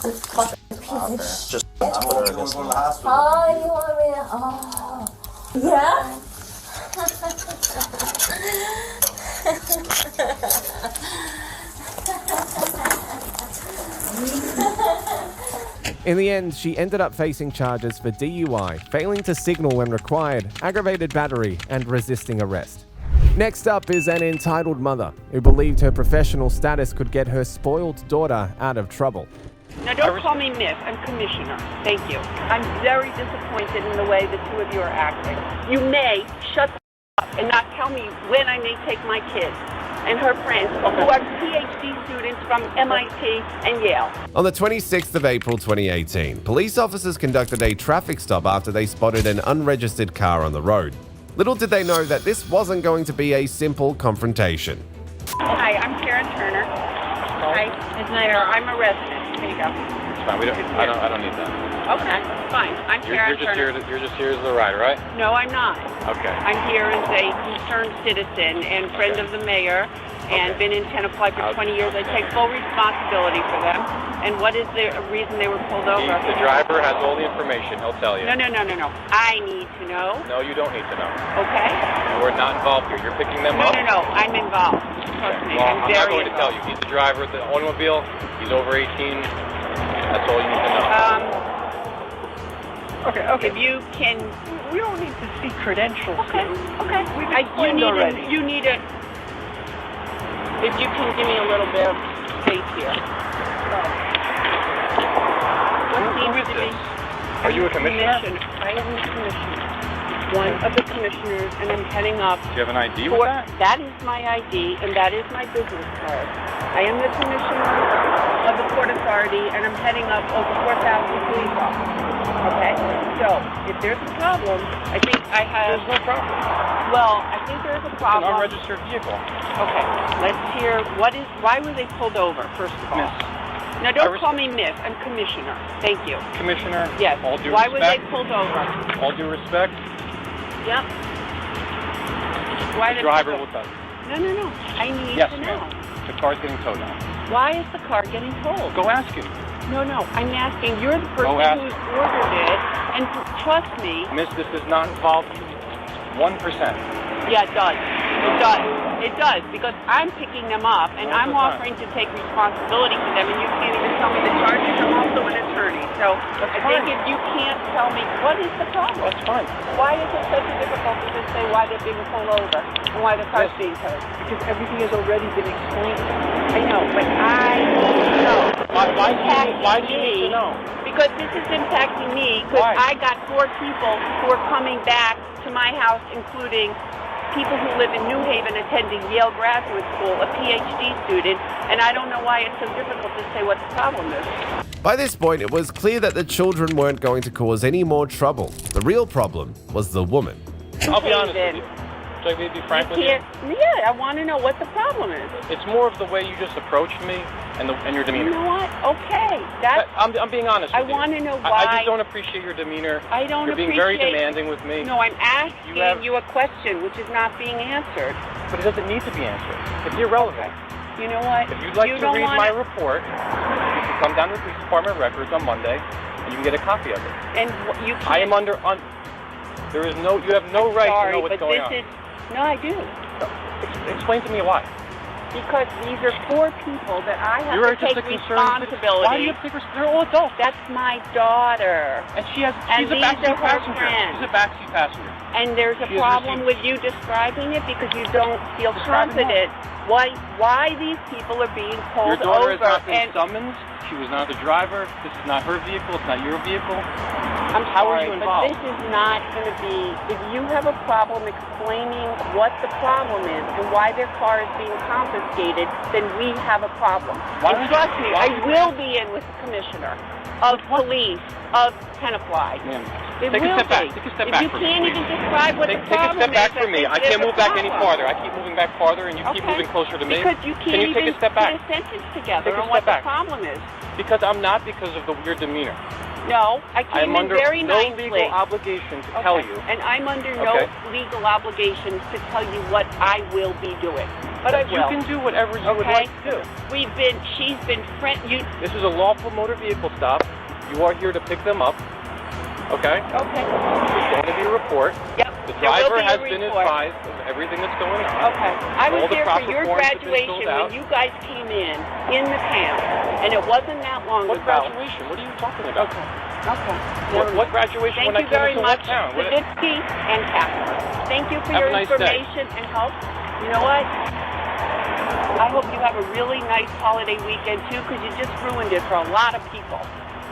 This fucking piece of shit. Just I'm gonna go to the hospital. Oh, you want me to? Oh. Yeah? In the end, she ended up facing charges for DUI, failing to signal when required, aggravated battery, and resisting arrest. Next up is an entitled mother who believed her professional status could get her spoiled daughter out of trouble. Now, don't call me Miss. I'm Commissioner. Thank you. I'm very disappointed in the way the two of you are acting. You may shut the up and not tell me when I may take my kids and her friends, who are PhD students from MIT and Yale. On the 26th of April 2018, police officers conducted a traffic stop after they spotted an unregistered car on the road. Little did they know that this wasn't going to be a simple confrontation. Hi, I'm Karen Turner. Hi, Ms. Snyder. I'm a resident. Here you go. It's fine. I don't need that. Okay, fine. I'm Karen Turner. You're just here as the rider, right? No, I'm not. Okay. I'm here as a concerned citizen and friend of the mayor, and been in Tenafly for 20 years. I take full responsibility for them. And what is the reason they were pulled over? The driver has all the information. He'll tell you. No. I need to know. No, you don't need to know. Okay. We're not involved here. You're picking them up. No. I'm involved. Trust me. Well, I'm not very going to tell you. He's the driver of the automobile. He's over 18. That's all you need to know. Okay. If you can, We don't need to see credentials. Okay. You need a. If you can give me a little bit of space here. Who is this? Are you a commissioner? I am a commissioner. One of the commissioners, and I'm heading up. Do you have an ID with that? That is my ID, and that is my business card. I am the commissioner of the Port Authority, and I'm heading up over 4,000 police officers. Okay? So, if there's a problem, I think I have... There's no problem. Well, I think there's a problem. An unregistered vehicle. Okay, let's hear, why were they pulled over, first of all? Miss. Now, don't call me Miss, I'm Commissioner. Thank you. Commissioner. Yes. All due Why respect. were they pulled over? All due respect. Yep. Why The they driver pulled will over? tell you. No. I need Yes, to know. ma'am. The car's getting towed now. Why is the car getting towed? Go ask him. No. I'm asking. You're the person Go ask who's ordered it, and trust me. Miss, this does not involve 1%. Yeah, it does. It does, because I'm picking them up, and I'm offering to take responsibility for them, and you can't even tell me the charges. I'm also an attorney, so I think if you can't tell me, what is the problem? That's fine. Why is it such a difficulty to say why they're being pulled over and why the car's being towed? Because everything has already been explained. I know, but I know. Why do you need to know? Because this is impacting me, because I got 4 people who are coming back to my house, including people who live in New Haven attending Yale Graduate School, a PhD student, and I don't know why it's so difficult to say what the problem is. By this point, it was clear that the children weren't going to cause any more trouble. The real problem was the woman. I'll be honest with you. Should I be frank with you? Yeah, I want to know what the problem is. It's more of the way you just approached me and your demeanor. You know what? Okay. I'm being honest with you. I want to know why. I just don't appreciate your demeanor. I don't You're being very demanding with me. No, I'm asking you a question which is not being answered. But it doesn't need to be answered. It's irrelevant. You know what? If you'd like to read my report, you can come down to the police department records on Monday, and you can get a copy of it. And you can't... I am there is no... You have no right to know what's going on. No, I do. Explain to me why. Because these are 4 people that I have to take responsibility. Why do you have to take responsibility? They're all adults. That's my daughter. And she's a backseat passenger. She's a backseat passenger. And there's a problem with you describing it because you don't feel confident. Why these people are being pulled over? Your daughter has not been summoned. She was not the driver. This is not her vehicle. It's not your vehicle. How are you involved? But this is not going to be... If you have a problem explaining what the problem is and why their car is being confiscated, then we have a problem. And trust me, I will be in with the commissioner of police of Tenafly. Take a step back. Take a step back. If you can't even describe what the problem is... Take a step back from me. I can't move back any farther. I keep moving back farther, and you keep moving closer to me. Because you can't even take a step back? put a sentence together on what the problem is. Because I'm not, because of the weird demeanor. No, I came in very nicely. I'm under no legal obligation to tell you. And I'm under no legal obligation to tell you what I will be doing. But I will. You can do whatever you would like to do. She's been This is a lawful motor vehicle stop. You are here to pick them up. Okay? Okay. There's going to be a report. Yep. The driver has been advised of everything that's going on. Okay. I was there for your graduation when you guys came in the town, and it wasn't that long ago. What graduation? What are you talking about? Okay. What graduation when I came into what town? Thank you very much, Saditsky and Catherine. Thank you for your information and help. You know what? I hope you have a really nice holiday weekend, too, because you just ruined it for a lot of people.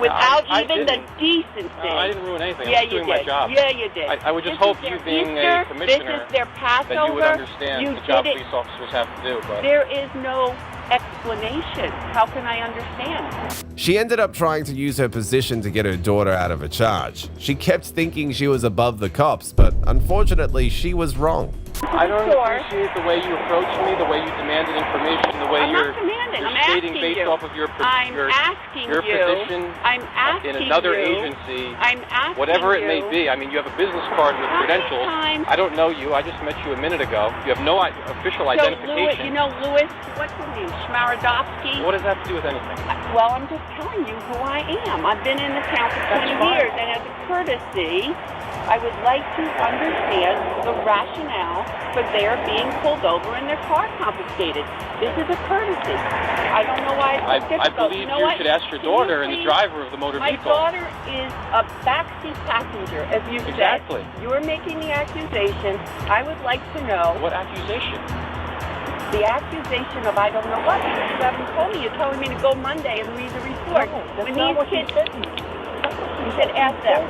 Without even the decency. I didn't ruin anything. Yeah, I was doing my job. Yeah, you did. I would just hope you, being a commissioner, that you would understand the job police officers have to do. But there is no explanation. How can I understand? She ended up trying to use her position to get her daughter out of a charge. She kept thinking she was above the cops, but unfortunately, she was wrong. I don't appreciate the way you approached me, the way you demanded information, the way you're stating based off of your position in another agency, whatever it may be. I mean, you have a business card with credentials. I don't know you. I just met you a minute ago. You have no official identification. You know Louis, what's his name, Schmarodowski? What does that have to do with anything? Well, I'm just telling you who I am. I've been in the town for 20 years, and as a courtesy, I would like to understand the rationale for their being pulled over and their car confiscated. This is a courtesy. I don't know why it's difficult. I believe you should ask your daughter and the driver of the motor vehicle. My daughter is a backseat passenger, as you said. You are making the accusation. I would like to know... What accusation? The accusation of I don't know what. You haven't told me. You're telling me to go Monday and read the report. No, that's not what you said. You said ask them.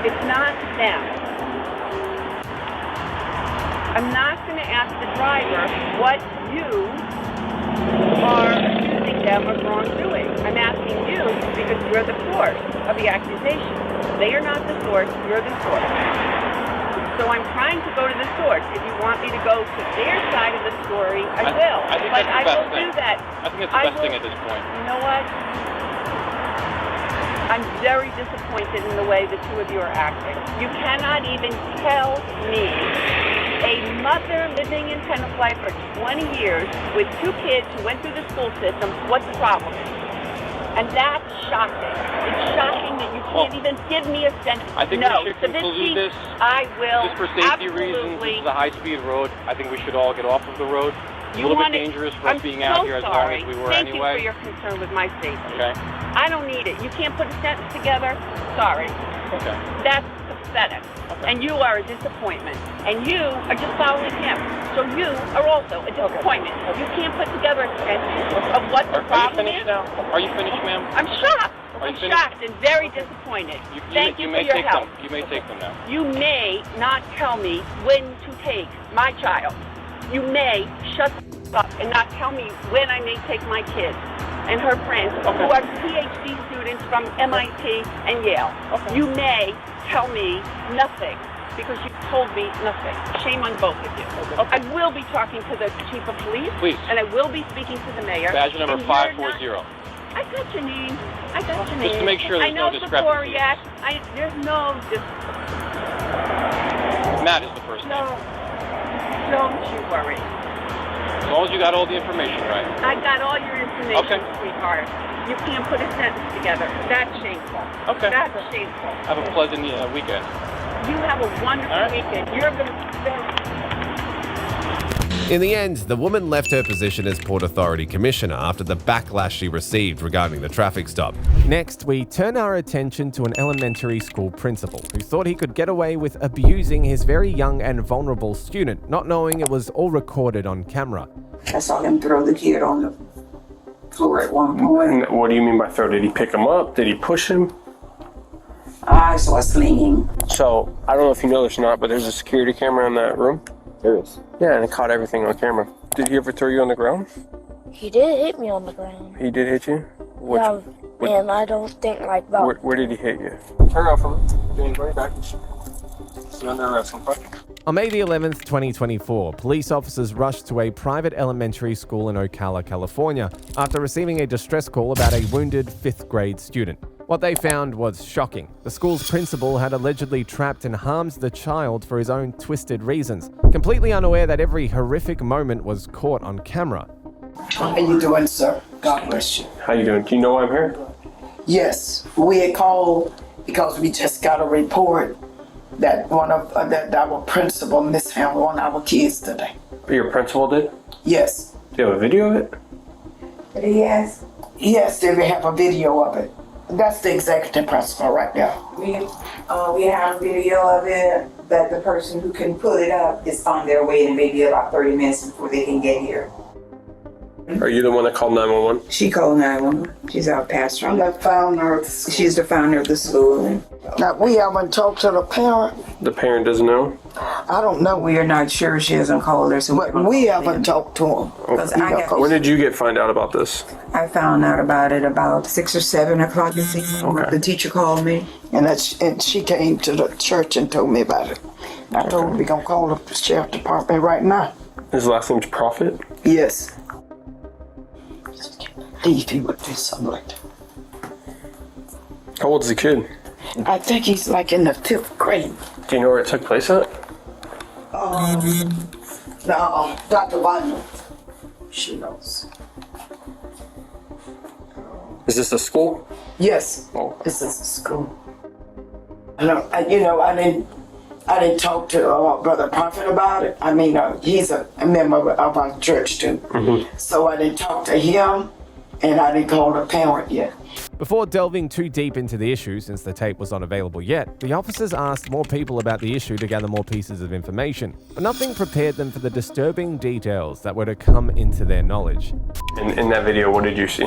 It's not them. I'm not going to ask the driver what you are accusing them of wrongdoing. I'm asking you because you're the source of the accusation. They are not the source, you're the source. So I'm trying to go to the source. If you want me to go to their side of the story, I will. I will do that. I think it's the best thing at this point. You know what? I'm very disappointed in the way the two of you are acting. You cannot even tell me, a mother living in Tenafly for 20 years with 2 kids who went through the school system, what the problem is. And that's shocking. It's shocking that you can't even give me a sentence. I think we should conclude this. I will. Just for safety reasons, this is a high-speed road. I think we should all get off of the road. It's a little bit dangerous for us being out here as long as we were anyway. Thank you for your concern with my safety. Okay. I don't need it. You can't put a sentence together. Sorry. Okay. That's pathetic. Okay. And you are a disappointment. And you are just following him. So you are also a disappointment. Okay. You can't put together a sentence of what the problem is. Are you finished, ma'am? I'm shocked. I'm shocked and very disappointed. Thank you for your help. You may take them now. You may not tell me when to take my child. You may shut up and not tell me when I may take my kids and her friends who are PhD students from MIT and Yale. You may tell me nothing because you told me nothing. Shame on both of you. I will be talking to the chief of police. Please. And I will be speaking to the mayor. Badge number 540. I got your name. I got your name. Just to make sure there's no discrepancy. There's no Matt is the first name. No. Don't you worry. As long as you got all the information right. I got all your information, sweetheart. You can't put a sentence together. That's shameful. Okay. That's shameful. Have a pleasant weekend. You have a wonderful weekend. You're going to spend... In the end, the woman left her position as Port Authority Commissioner after the backlash she received regarding the traffic stop. Next, we turn our attention to an elementary school principal who thought he could get away with abusing his very young and vulnerable student, not knowing it was all recorded on camera. I saw him throw the kid on the floor at one point. What do you mean by throw? Did he pick him up? Did he push him? I saw a slinging. So, I don't know if you know this or not, but there's a security camera in that room. There is. Yeah, and it caught everything on camera. Did he ever throw you on the ground? He did hit me on the ground. He did hit you? And I don't think like that. Where did he hit you? Turn off from it. Back. You're under arrest. On May the 11th, 2024, police officers rushed to a private elementary school in Ocala, California, after receiving a distress call about a wounded 5th grade student. What they found was shocking. The school's principal had allegedly trapped and harmed the child for his own twisted reasons, completely unaware that every horrific moment was caught on camera. How you doing, sir? God bless you. How you doing? Do you know why I'm here? Yes, we had called because we just got a report that that our principal mishandled one of our kids today. Your principal did? Yes. Do you have a video of it? Yes. Yes, they have a video of it. That's the executive principal right there. We have a video of it, but the person who can put it up is on their way in maybe about 30 minutes before they can get here. Are you the one that called 911? She called 911. She's our pastor. I'm the founder. She's the founder of the school. Now, we haven't talked to the parent. The parent doesn't know? I don't know. We are not sure. She hasn't called her. So but we haven't talked to him. Okay. When did you find out about this? I found out about it about 6 or 7 o'clock this evening. Okay. The teacher called me. And she came to the church and told me about it. I told her we're going to call the sheriff department right now. His last name's Prophet? Yes. If he would do something like that. How old is the kid? I think he's like in the 5th grade. Do you know where it took place at? No, Dr. Vanya. She knows. Is this a school? Yes. Oh. This is a school. No, I didn't talk to Brother Prophet about it. I mean, he's a member of our church too. Mm-hmm. So I didn't talk to him. And I didn't call the parent yet. Before delving too deep into the issue, since the tape was not available yet, the officers asked more people about the issue to gather more pieces of information, but nothing prepared them for the disturbing details that were to come into their knowledge. In that video, what did you see?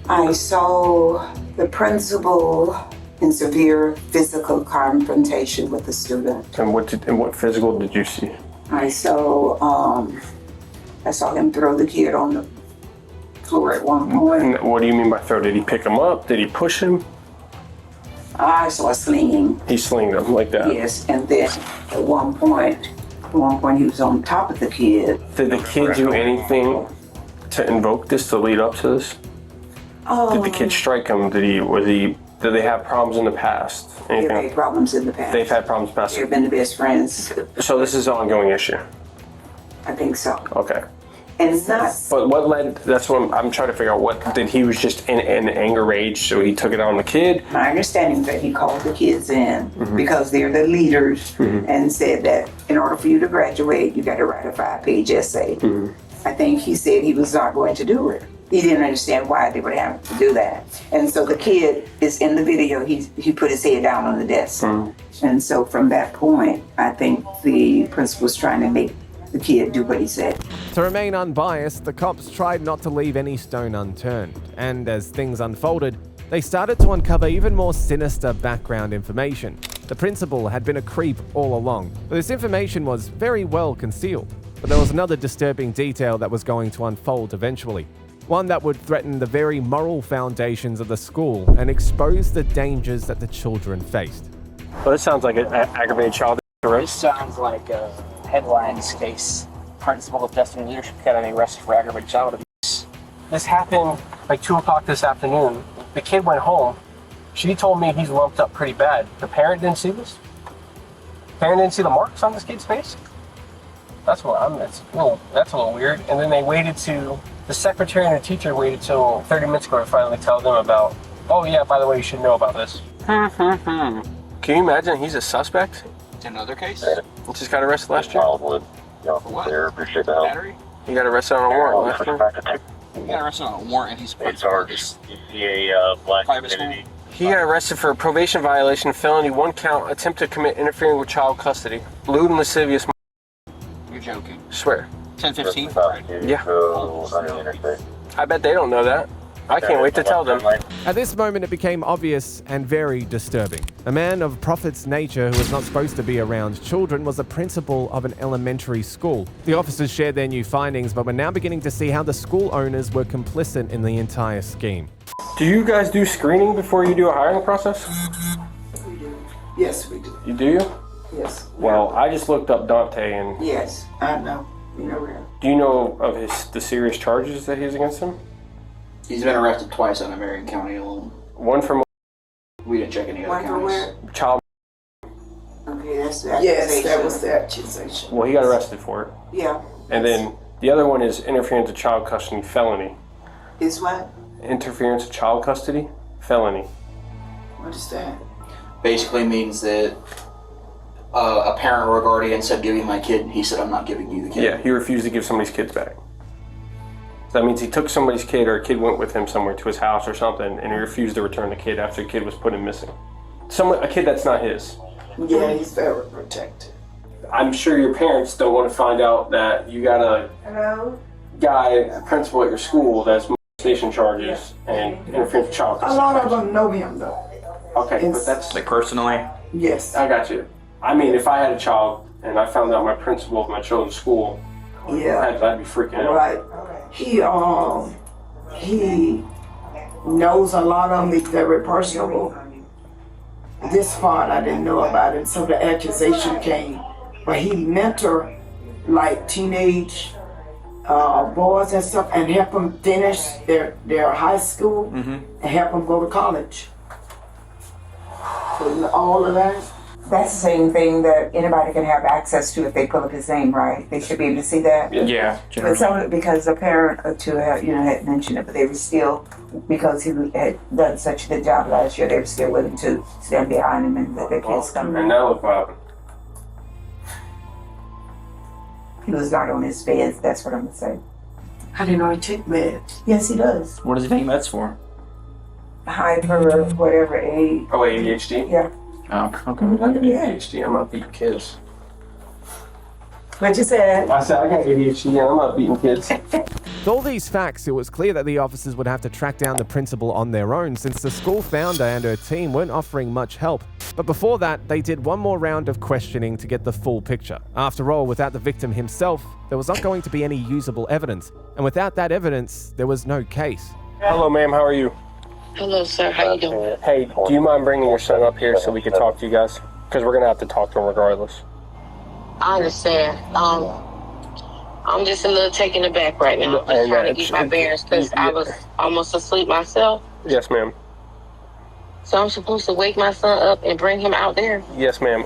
I saw the principal in severe physical confrontation with the student. And what physical did you see? I saw him throw the kid on the floor at one point. And what do you mean by throw? Did he pick him up? Did he push him? I saw a slinging. He slinged him like that? Yes, and then at one point he was on top of the kid. Did the kid do anything to invoke this, to lead up to this? Did the kid strike him? Did they have problems in the past? They've had problems in the past. They've had problems in the past? They've been the best friends. So this is an ongoing issue? I think so. Okay. And it's not. But what led? That's what I'm trying to figure out. What did he was just in anger rage, so he took it on the kid? My understanding is that he called the kids in because they're the leaders and said that in order for you to graduate, you got to write a 5-page essay. I think he said he was not going to do it. He didn't understand why they would have to do that. And so the kid is in the video. He put his head down on the desk. And so from that point, I think the principal was trying to make the kid do what he said. To remain unbiased, the cops tried not to leave any stone unturned, and as things unfolded, they started to uncover even more sinister background information. The principal had been a creep all along, but this information was very well concealed. But there was another disturbing detail that was going to unfold eventually. One that would threaten the very moral foundations of the school and expose the dangers that the children faced. Well, this sounds like an aggravated child arrest. This sounds like a headlines case. Principal of Destiny Leadership Academy arrested for aggravated child abuse. This happened like 2 o'clock this afternoon. The kid went home. She told me he's lumped up pretty bad. The parent didn't see this? The parent didn't see the marks on this kid's face? That's a little weird. And then the secretary and the teacher waited till 30 minutes ago to finally tell them about, oh yeah, by the way, you should know about this. Can you imagine he's a suspect? It's another case? He just got arrested last year. For what? Battery? He got arrested on a warrant last year. He got arrested on a warrant and he's private school. He got arrested for a probation violation, felony, 1 count, attempt to commit interfering with child custody, lewd and lascivious. You're joking. Swear. 10-15? Yeah. I bet they don't know that. I can't wait to tell them. At this moment, it became obvious and very disturbing. A man of Prophet's nature who was not supposed to be around children was the principal of an elementary school. The officers shared their new findings, but were now beginning to see how the school owners were complicit in the entire scheme. Do you guys do screening before you do a hiring process? We do. Yes, we do. You do? Yes. Well, I just looked up Dante and... Yes, I know. You know where. Do you know of the serious charges that he's against him? He's been arrested twice on Marion County alone. One for... We didn't check any other One for counties. where? Child... Okay, that's the accusation. Yes, that was the accusation. Well, he got arrested for it. Yeah. And then the other one is interference with child custody felony. Is what? Interference with child custody felony. What is that? Basically means that a parent or a guardian said, give me my kid. He said, I'm not giving you the kid. Yeah, he refused to give somebody's kids back. So that means he took somebody's kid, or a kid went with him somewhere to his house or something, and he refused to return the kid after the kid was put in missing. A kid that's not his. Yeah, he's very protected. I'm sure your parents don't want to find out that you got a a principal at your school that's molestation charges and interference with child custody. A lot of them know him though. Okay, but that's... Like personally? Yes. I got you. I mean, if I had a child and I found out my principal of my children's school, yeah, I'd be freaking out. Right. He knows a lot of them. He's very personable. This part I didn't know about it, so the accusation came. But he mentor like teenage boys and stuff, and help them finish their high school and help them go to college. So all of that. That's the same thing that anybody can have access to if they pull up his name, right? They should be able to see that. Yeah. But some, because a parent or two had mentioned it, but they were still, because he had done such a good job last year, they were still willing to stand behind him and let their kids come. And now look what happened. He was not on his meds, that's what I'm gonna say. I didn't know he took meds. Yes, he does. What does he take meds for? Hyper, whatever age. Oh, ADHD? Yeah. Oh, okay. I got ADHD, I'm not beating kids. What you said? I said I got ADHD and I'm not beating kids. With all these facts, it was clear that the officers would have to track down the principal on their own, since the school founder and her team weren't offering much help. But before that, they did one more round of questioning to get the full picture. After all, without the victim himself, there was not going to be any usable evidence. And without that evidence, there was no case. Hello, ma'am, how are you? Hello, sir. How you doing? Hey, do you mind bringing your son up here so we can talk to you guys? Because we're going to have to talk to him regardless. I understand. I'm just a little taken aback right now. I'm just trying to get my bearings because I was almost asleep myself. Yes, ma'am. So I'm supposed to wake my son up and bring him out there? Yes, ma'am.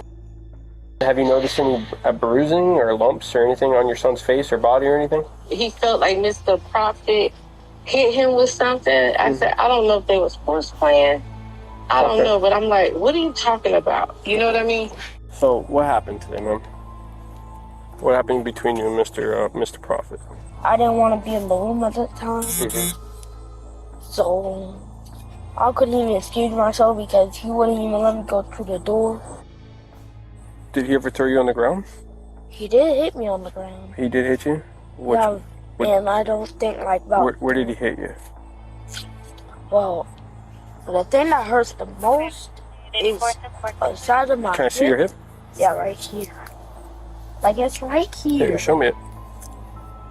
Have you noticed any bruising or lumps or anything on your son's face or body or anything? He felt like Mr. Prophet hit him with something. I said, I don't know if they were sports playing. I don't know, but I'm like, what are you talking about? You know what I mean? So what happened today, ma'am? What happened between you and Mr. Prophet? I didn't want to be in the room at that time. So I couldn't even excuse myself because he wouldn't even let me go through the door. Did he ever throw you on the ground? He did hit me on the ground. He did hit you? And I don't think like that. Where did he hit you? Well, the thing that hurts the most is inside of my hip. Can I see your hip? Yeah, right here. Like it's right here. Here, show me it.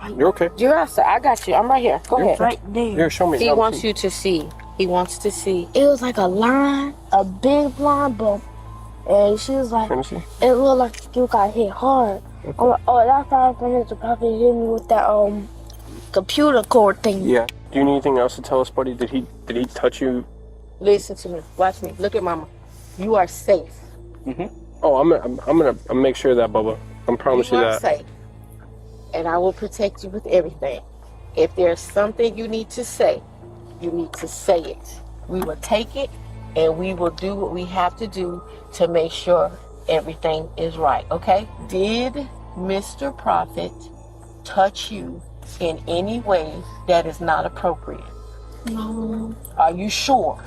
You're okay. You're outside. I got you. I'm right here. Go ahead. Right there. Here, show me. He wants you to see. He wants to see. It was like a line, a big line bump. And she was like, it looked like you got hit hard. I'm like, oh, that's how Mr. Prophet hit me with that computer cord thing. Yeah. Do you need anything else to tell us, buddy? Did he touch you? Listen to me. Watch me. Look at Mama. You are safe. Oh, I'm gonna make sure of that, Bubba. I promise you that. You are safe. And I will protect you with everything. If there's something you need to say, you need to say it. We will take it and we will do what we have to do to make sure everything is right, okay? Did Mr. Prophet touch you in any way that is not appropriate? No. Are you sure?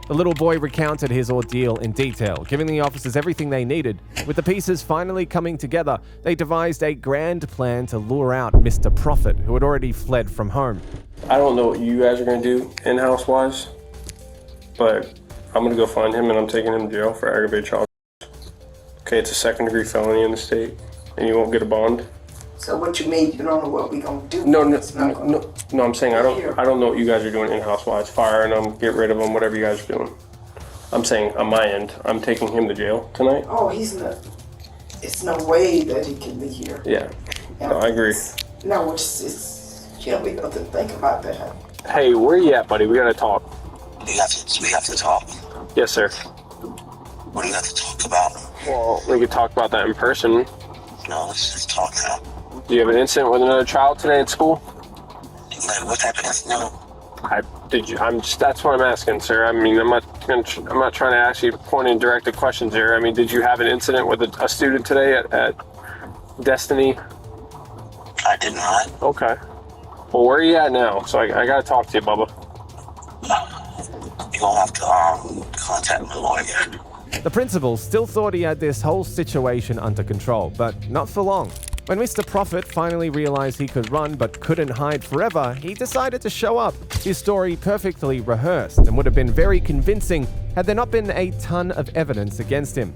The little boy recounted his ordeal in detail, giving the officers everything they needed. With the pieces finally coming together, they devised a grand plan to lure out Mr. Prophet, who had already fled from home. I don't know what you guys are going to do in-house wise, but I'm going to go find him and I'm taking him to jail for aggravated child. Okay, it's a second-degree felony in the state, and you won't get a bond. So what you mean? You don't know what we gonna do? No. I'm saying I don't know what you guys are doing in-house wise, firing them, get rid of them, whatever you guys are doing. I'm saying on my end, I'm taking him to jail tonight. Oh, he's not. It's no way that he can be here. Yeah, no, I agree. No, it's you know, we got to think about that. Hey, where you at, buddy? We gotta talk. We have to talk. Yes, sir. What do you have to talk about? Well, we could talk about that in person. No, let's just talk now. Do you have an incident with another child today at school? Like, what type of incident? That's what I'm asking, sir. I mean, I'm not trying to ask you pointed and directed questions here. I mean, did you have an incident with a student today at Destiny? I did not. Okay. Well, where are you at now? So I gotta talk to you, Bubba. You're gonna have to contact my lawyer. The principal still thought he had this whole situation under control, but not for long. When Mr. Prophet finally realized he could run but couldn't hide forever, he decided to show up. His story perfectly rehearsed and would have been very convincing had there not been a ton of evidence against him.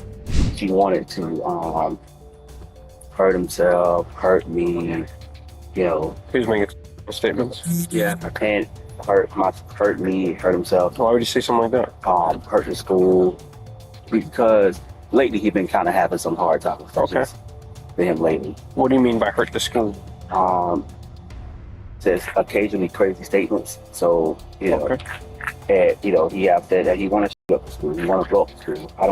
He wanted to hurt himself, hurt me, you know. He's making statements. Yeah, I can't hurt me, hurt himself. Why would you say something like that? Hurt the school, because lately he's been kind of having some hard times. Okay. For him lately. What do you mean by hurt the school? Says occasionally crazy statements. So, you know, and, you know, he have said that he want to shoot up the school. He want to blow up the school. I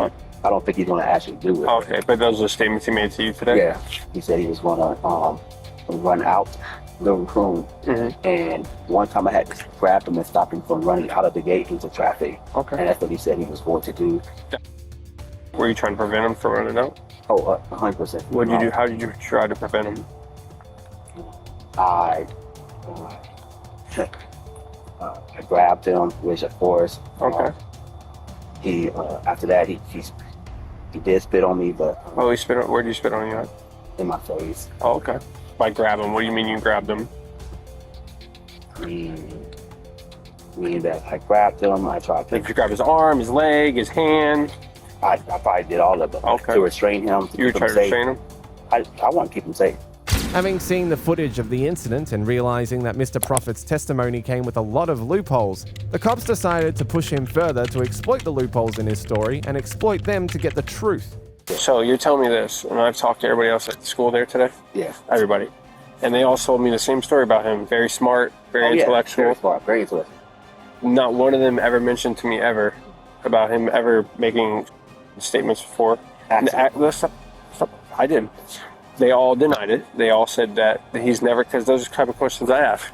don't think he's going to actually do it. Okay, but those are the statements he made to you today? Yeah. He said he was going to run out the room. And one time I had to grab him and stop him from running out of the gate into traffic. Okay. And that's what he said he was going to do. Were you trying to prevent him from running out? Oh, 100%. What did you do? How did you try to prevent him? I grabbed him, which of course, he after that he did spit on me, but he spit on. Where did you spit on you at? In my face. Oh, okay. By grab him, what do you mean you grabbed him? Meaning that I grabbed him. I tried to. Did you grab his arm, his leg, his hand? I probably did all of it. Okay. To restrain him. You were trying to restrain him? I want to keep him safe. Having seen the footage of the incident and realizing that Mr. Prophet's testimony came with a lot of loopholes, the cops decided to push him further to exploit the loopholes in his story and exploit them to get the truth. So you're telling me this, and I've talked to everybody else at the school there today? Yeah. Everybody. And they all told me the same story about him. Very smart, very intellectual. Very smart, very intellectual. Not one of them ever mentioned to me ever about him ever making statements before. I did. They all denied it. They all said that he's never, because those are the type of questions I ask.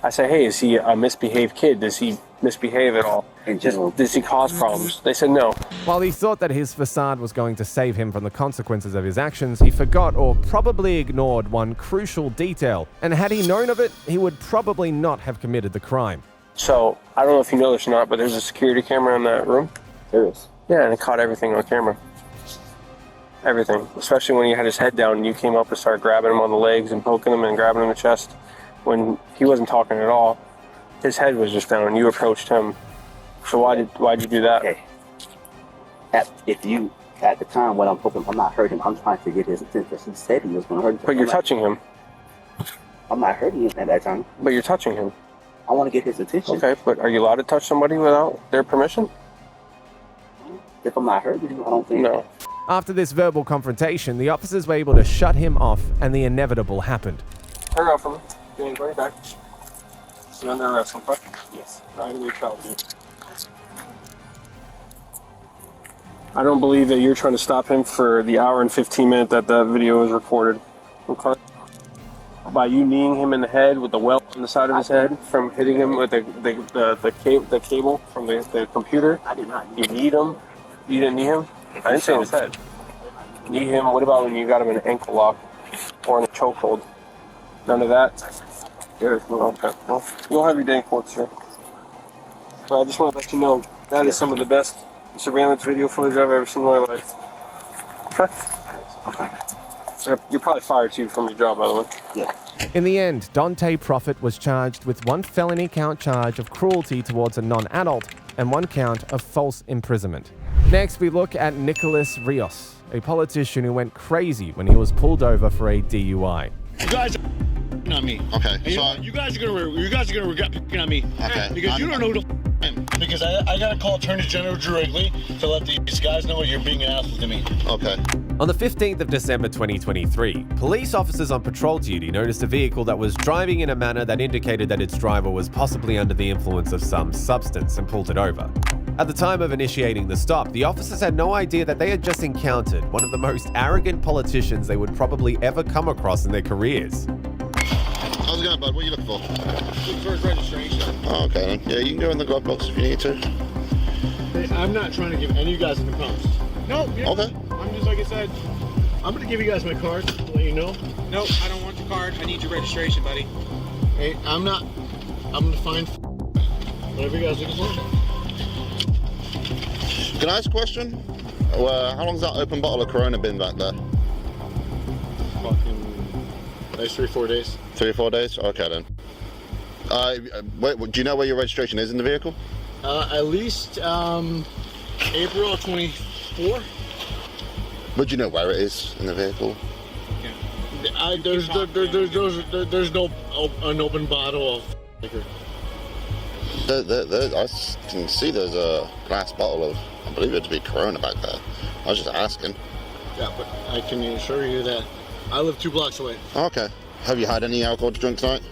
I say, hey, is he a misbehaved kid? Does he misbehave at all? Does he cause problems? They said no. While he thought that his facade was going to save him from the consequences of his actions, he forgot or probably ignored one crucial detail. And had he known of it, he would probably not have committed the crime. So, I don't know if you know this or not, but there's a security camera in that room. There is. Yeah, and it caught everything on camera. Everything. Especially when he had his head down and you came up and started grabbing him on the legs and poking him and grabbing him in the chest. When he wasn't talking at all. His head was just down and you approached him. So why'd you do that? Okay. At the time when I'm not hurting him, I'm trying to get his attention. He said he was going to hurt him. But you're touching him. I'm not hurting him at that time. But you're touching him. I want to get his attention. Okay, but are you allowed to touch somebody without their permission? If I'm not hurting him, I don't think. No. After this verbal confrontation, the officers were able to shut him off, and the inevitable happened. Turn off for me. Get right back. You're under arrest, okay? Yes. I don't believe that you're trying to stop him for the hour and 15 minutes that that video is recorded. Okay? By you kneeing him in the head with the welt on the side of his head from hitting him with the cable from the computer. I did not. You kneed him. You didn't knee him? I didn't say in his head. Knee him. What about when you got him in an ankle lock or in a chokehold? None of that? Good. Okay. Well, you'll have your day in court, sir. But I just want to let you know that is some of the best surveillance video footage I've ever seen in my life. Okay. You're probably fired too from your job, by the way. Yeah. In the end, Dante Prophet was charged with 1 felony count charge of cruelty towards a non-adult and 1 count of false imprisonment. Next, we look at Nicholas Rios, a politician who went crazy when he was pulled over for a DUI. You guys are on me. Okay. So you guys are gonna regret picking on me. Okay. Because you don't know who the I am. Because I gotta call Attorney General Drew Wrigley to let these guys know you're being an asshole to me. Okay. On the 15th of December 2023, police officers on patrol duty noticed a vehicle that was driving in a manner that indicated that its driver was possibly under the influence of some substance and pulled it over. At the time of initiating the stop, the officers had no idea that they had just encountered one of the most arrogant politicians they would probably ever come across in their careers. How's it going, bud? What are you looking for? Looking for his registration. Oh, okay, then. Yeah, you can go in the glove box if you need to. Hey, I'm not trying to give any of you guys any pounds. No, okay. I'm just, like I said, I'm going to give you guys my card to let you know. Nope, I don't want your card. I need your registration, buddy. Hey, I'm going to find whatever you guys looking for. Can I ask a question? How long's that open bottle of Corona been back there? Fucking, nice 3-4 days. 3 or 4 days? Okay then. Wait, do you know where your registration is in the vehicle? At least April 24. But do you know where it is in the vehicle? Yeah. There's no unopened bottle of liquor. I can see there's a glass bottle of, I believe it to be Corona back there. I was just asking. Yeah, but I can assure you that I live 2 blocks away. Okay. Have you had any alcohol to drink tonight?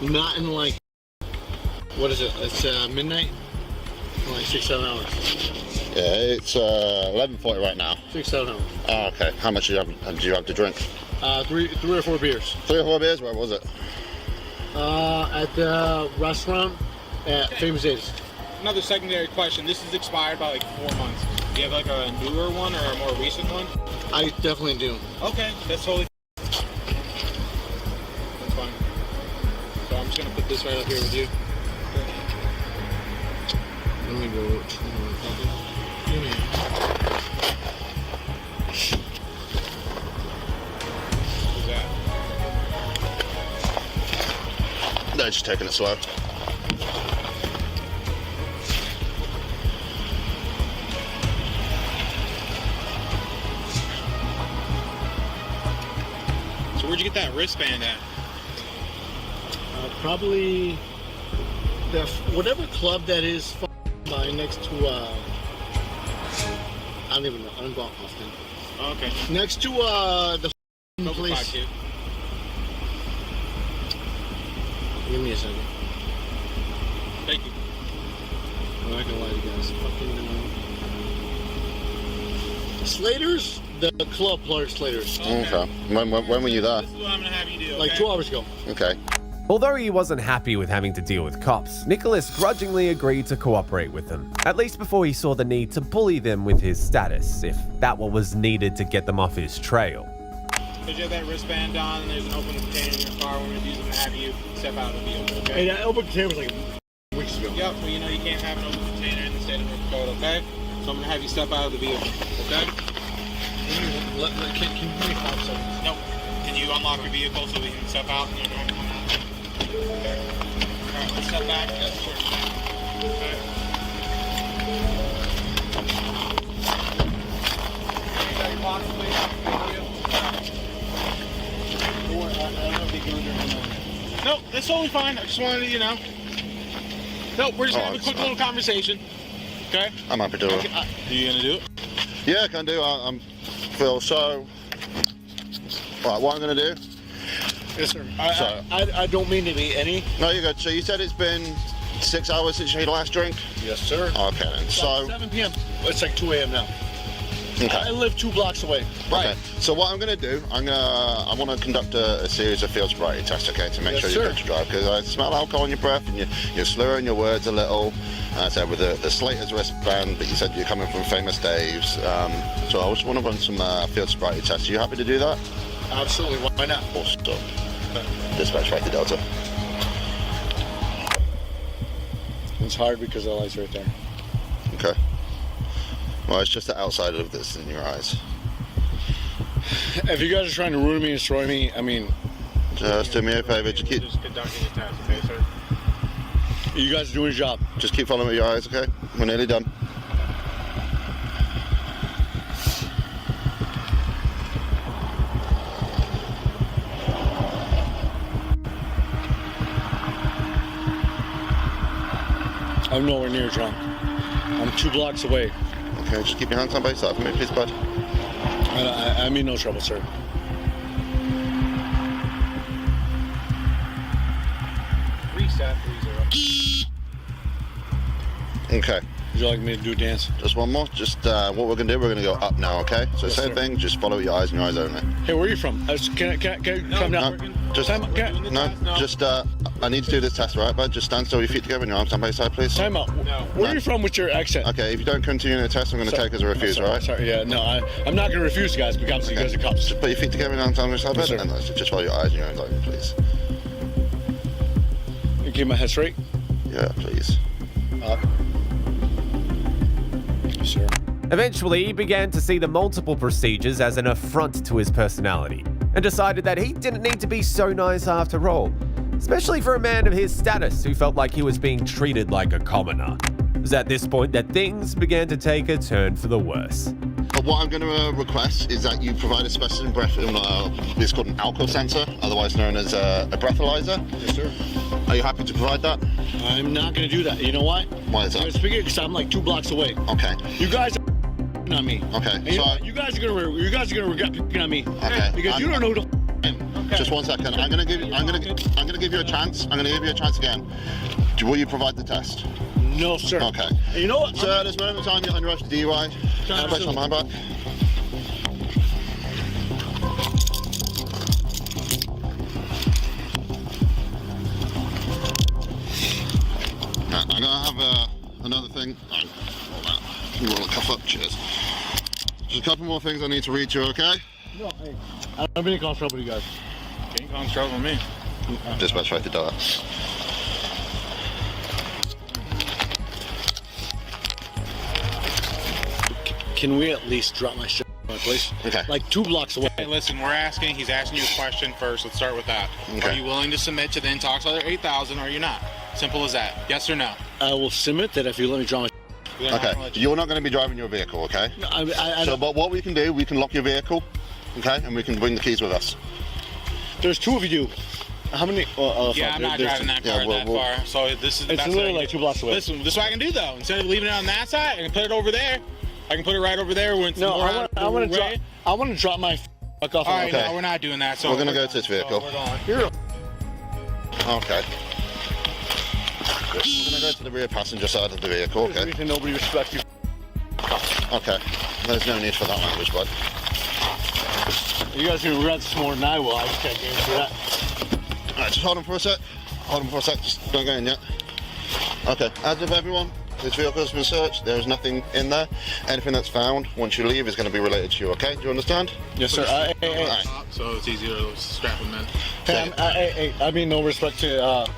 Not in like, what is it? It's midnight? In like 6-7 hours. Yeah, it's 11:40 right now. 6-7 hours. Oh, okay. How much do you have to drink? 3 or 4 beers. 3 or 4 beers? Where was it? At the restaurant at Famous Dave's. Another secondary question. This is expired by like 4 months. Do you have like a newer one or a more recent one? I definitely do. Okay, that's totally that's fine. So I'm just gonna put this right up here with you. Let me go. Who's that? They're just taking it slow. So where'd you get that wristband at? Probably whatever club that is by next to I don't even know. I don't go out often. Oh, okay. Next to the place. Give me a second. Thank you. I'm not gonna lie to you guys. Fucking Slater's, the club player Slater's. Okay. When were you there? This is what I'm gonna have you do. Like okay? 2 hours ago. Okay. Although he wasn't happy with having to deal with cops, Nicholas grudgingly agreed to cooperate with them, at least before he saw the need to bully them with his status, if that what was needed to get them off his trail. Because you have that wristband on and there's an open container in your car, we're going to have you step out of the vehicle, okay? Hey, that open container was like weeks ago. Yep, well, you know you can't have an open container in the state of North Dakota, okay? So I'm going to have you step out of the vehicle, okay? Can you give me 5 seconds? Nope. Can you unlock your vehicle so we can step out and you don't have to come out? Okay. Alright, let's step back. Yes, sure. Okay. You got your box, please? Thank you. I don't know if they go there or not. No, that's totally fine. I just wanted to, you know. No, we're just gonna have a quick little conversation. Okay? I'm happy to do it. Are you gonna do it? Yeah, I can do. I'm Phil. So, right, what I'm gonna do? Yes, sir. I don't mean to be any. No, you're good. So you said it's been 6 hours since you had your last drink? Yes, sir. Okay, then. So 7 p.m. It's like 2 a.m. now. Okay. I live 2 blocks away. Right. Okay. So what I'm going to do, I want to conduct a series of field sobriety tests, okay, to make sure you're good to drive, because I smell alcohol in your breath and you're slurring your words a little. I said with the Slater's wristband, but you said you're coming from Famous Dave's. So I just want to run some field sobriety tests. Are you happy to do that? Absolutely. Why not? Awesome. Dispatch right to Delta. It's hard because the light's right there. Okay. Well, it's just the outside of this in your eyes. If you guys are trying to ruin me and destroy me, I mean... Just do me a favor, just conducting the test, okay, sir? You guys are doing your job. Just keep following with your eyes, okay? We're nearly done. I'm nowhere near drunk. I'm 2 blocks away. Okay, just keep your hands on by your side for me, please, bud. I mean no trouble, sir. Reset 30. Okay. Would you like me to do a dance? Just one more. Just what we're going to do, we're going to go up now, okay? So Yes, same sir. thing, just follow your eyes and your eyes only. Hey, where are you from? Can you come down? I need to do this test, right, bud? Just stand still, your feet together and your arms down by your side, please. Time out. Where are you from with your accent? Okay, if you don't continue the test, I'm going to take as a refusal, right? Sorry, yeah, no, I'm not going to refuse, guys, because you guys are cops. Just put your feet together and arms down by your side, bud, and just follow your eyes and your arms only, please. You keep my head straight? Yeah, please. Sure. Eventually, he began to see the multiple procedures as an affront to his personality, and decided that he didn't need to be so nice after all, especially for a man of his status who felt like he was being treated like a commoner. It was at this point that things began to take a turn for the worse. But what I'm going to request is that you provide a specimen breath, it's called an alcohol sensor, otherwise known as a breathalyzer. Yes, sir. Are you happy to provide that? I'm not going to do that. You know why? Why is that? Because I'm like 2 blocks away. Okay. You guys are on me. Okay. And you guys are gonna regret picking on me. Okay. Because you don't know who the am. Just 1 second. I'm gonna give you a chance. I'm gonna give you a chance again. Will you provide the test? No, sir. Okay. And you know what? So at this moment in time, you're under arrest for DUI. Place my mind back. I'm gonna have another thing. Roll a cuff up. Cheers. Just a couple more things I need to read to you, okay? No, hey, I'm being cause trouble with you guys. Can't cause trouble with me. Dispatch right to door. Can we at least drop my shit in my place? Okay. Like 2 blocks away. Hey, listen, he's asking you a question first. Let's start with that. Okay. Are you willing to submit to the Intoxicator 8000 or are you not? Simple as that. Yes or no? I will submit that if you let me draw my Okay, you're not going to be driving your vehicle, okay? No, but what we can do, we can lock your vehicle, okay? And we can bring the keys with us. There's 2 of you. How many? I'm not driving that car that far. So this is the it's best literally like 2 blocks away. Listen, this is what I can do though. Instead of leaving it on that side, I can put it over there. I can put it right over there when it's no, I want to drop my off. All right, no, we're not doing that. So we're going to go to this vehicle. So we're going. Here. Okay. We're going to go to the rear passenger side of the vehicle, okay? Reason nobody respects you. Okay. There's no need for that language, bud. You guys are going to regret this more than I will. I just can't guarantee that. Alright, just hold on for a sec. Hold on for a sec. Just don't go in yet. Okay. As of everyone, this vehicle has been searched. There is nothing in there. Anything that's found once you leave is going to be related to you, okay? Do you understand? Yes, sir. Right. So it's easier to strap them in. Hey, I mean no respect to,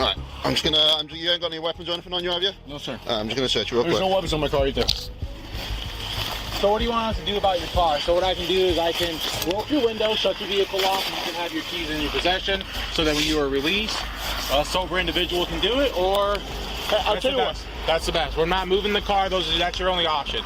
Alright, I'm just gonna, you ain't got any weapons or anything on you, have you? No, sir. I'm just gonna search you real quick. There's no weapons on my car either. So what do you want us to do about your car? So what I can do is I can roll up your window, shut your vehicle off, and you can have your keys in your possession, so that when you are released, a sober individual can do it, or I'll tell you what. That's the best. We're not moving the car. That's your only option.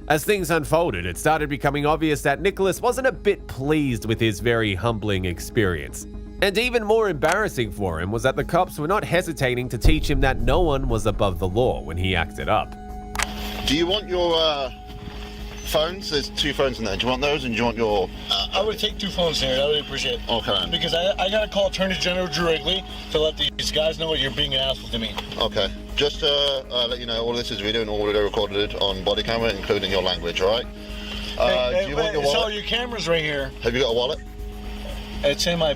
As things unfolded, it started becoming obvious that Nicholas wasn't a bit pleased with his very humbling experience. And even more embarrassing for him was that the cops were not hesitating to teach him that no one was above the law when he acted up. Do you want your phones? There's 2 phones in there. Do you want those, and do you want your... I would take 2 phones here. I would appreciate it. Okay. Because I got to call Attorney General Drew Wrigley to let these guys know what you're being an asshole to me. Okay. Just to let you know, all this is video and audio recorded on body camera, including your language, all right? Do you want your wallet? So your camera's right here. Have you got a wallet? It's in my...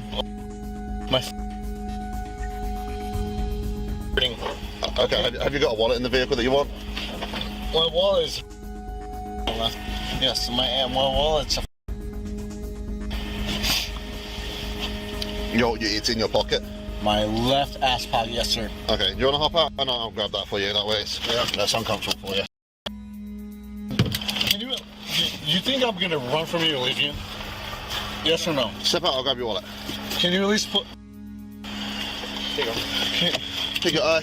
Okay, have you got a wallet in the vehicle that you want? My wallet is... Yes, my wallet's a... It's in your pocket? My left ass pocket, yes, sir. Okay, do you want to hop out? Oh, no, I'll grab that for you. That way it's less uncomfortable for you. Can you think I'm going to run from you or leave you? Yes or no? Step out, I'll grab your wallet. Can you at least put...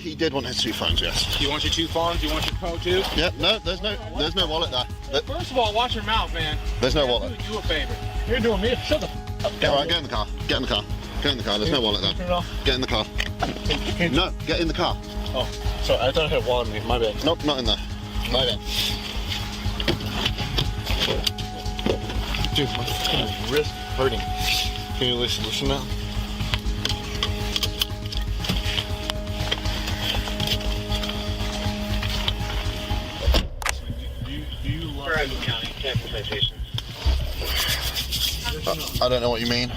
He did want his 2 phones, yes. You want your 2 phones? You want your phone too? Yep, no, there's no wallet there. First of all, watch your mouth, man. There's no wallet. Do you a favor. You're doing me. Shut the up. All right, get in the car. Get in the car. Get in the car. There's no wallet there. Get in the car. No, get in the car. Oh, sorry. I thought I had a wallet in me. My bad. Nope, not in there. My bad. Dude, my fucking wrist hurting. Can you listen now? County, cancel citation. I don't know what you mean.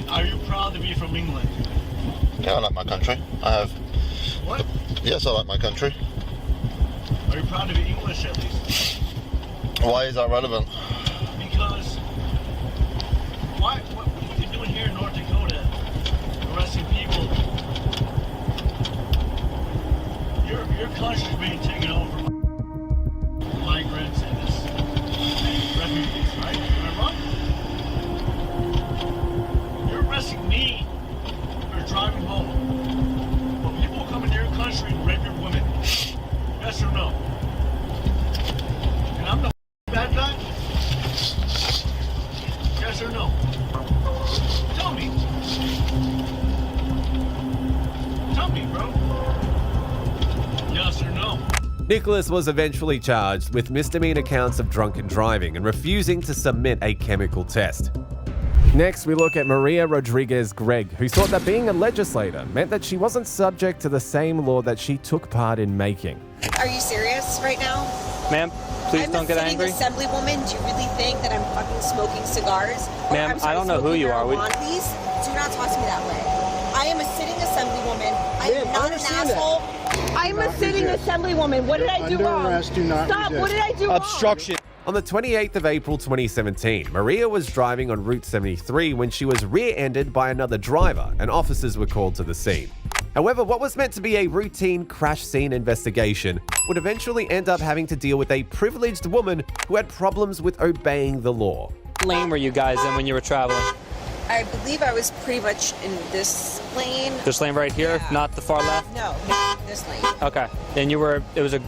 Are you proud to be from England? Yeah, I like my country. I have. What? Yes, I like my country. Are you proud to be English at least? Why is that relevant? Because what you're doing here in North Dakota, arresting people, your country's being taken over by migrants and refugees, right? Am I wrong? You're arresting me for driving home. But people come into your country and rape your women. Yes or no? And I'm the bad guy? Yes or no? Tell me. Tell me, bro. Yes or no? Nicholas was eventually charged with misdemeanor counts of drunken driving and refusing to submit a chemical test. Next, we look at Maria Rodriguez Gregg, who thought that being a legislator meant that she wasn't subject to the same law that she took part in making. Are you serious right now? Ma'am, please don't get angry. I'm a sitting assemblywoman. Do you really think that I'm fucking smoking cigars? Ma'am, I don't know who you are. Please do not talk to me that way. I am a sitting assemblywoman. I am not an asshole. I'm a sitting assemblywoman. What did I do wrong? Stop. What did I do wrong? Obstruction. On the 28th of April 2017, Maria was driving on Route 73 when she was rear-ended by another driver, and officers were called to the scene. However, what was meant to be a routine crash scene investigation would eventually end up having to deal with a privileged woman who had problems with obeying the law. What lane were you guys in when you were traveling? I believe I was pretty much in this lane. This lane right here, Yeah. not the far left? No, this lane. Okay. And you were, was it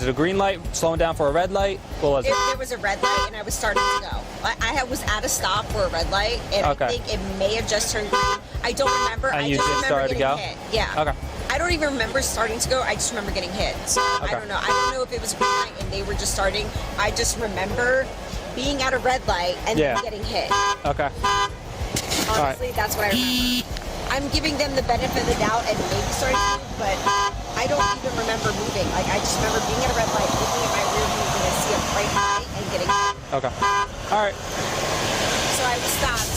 a green light, slowing down for a red light? What was it? There was a red light and I was starting to go. I was at a stop for a red light and Okay. I think it may have just turned green. I don't remember. And I you just just remember started to getting go? hit. Yeah. Okay. I don't even remember starting to go. I just remember getting hit. So Okay. I don't know. I don't know if it was a green light and they were just starting. I just remember being at a red light and Yeah. then getting hit. Okay. Honestly, that's what I remember. I'm giving them the benefit of the doubt and maybe starting to move, but I don't even remember moving. Like, I just remember being at a red light, looking at my rear view, and I see a bright light and getting hit. Okay. All right. So I was stopped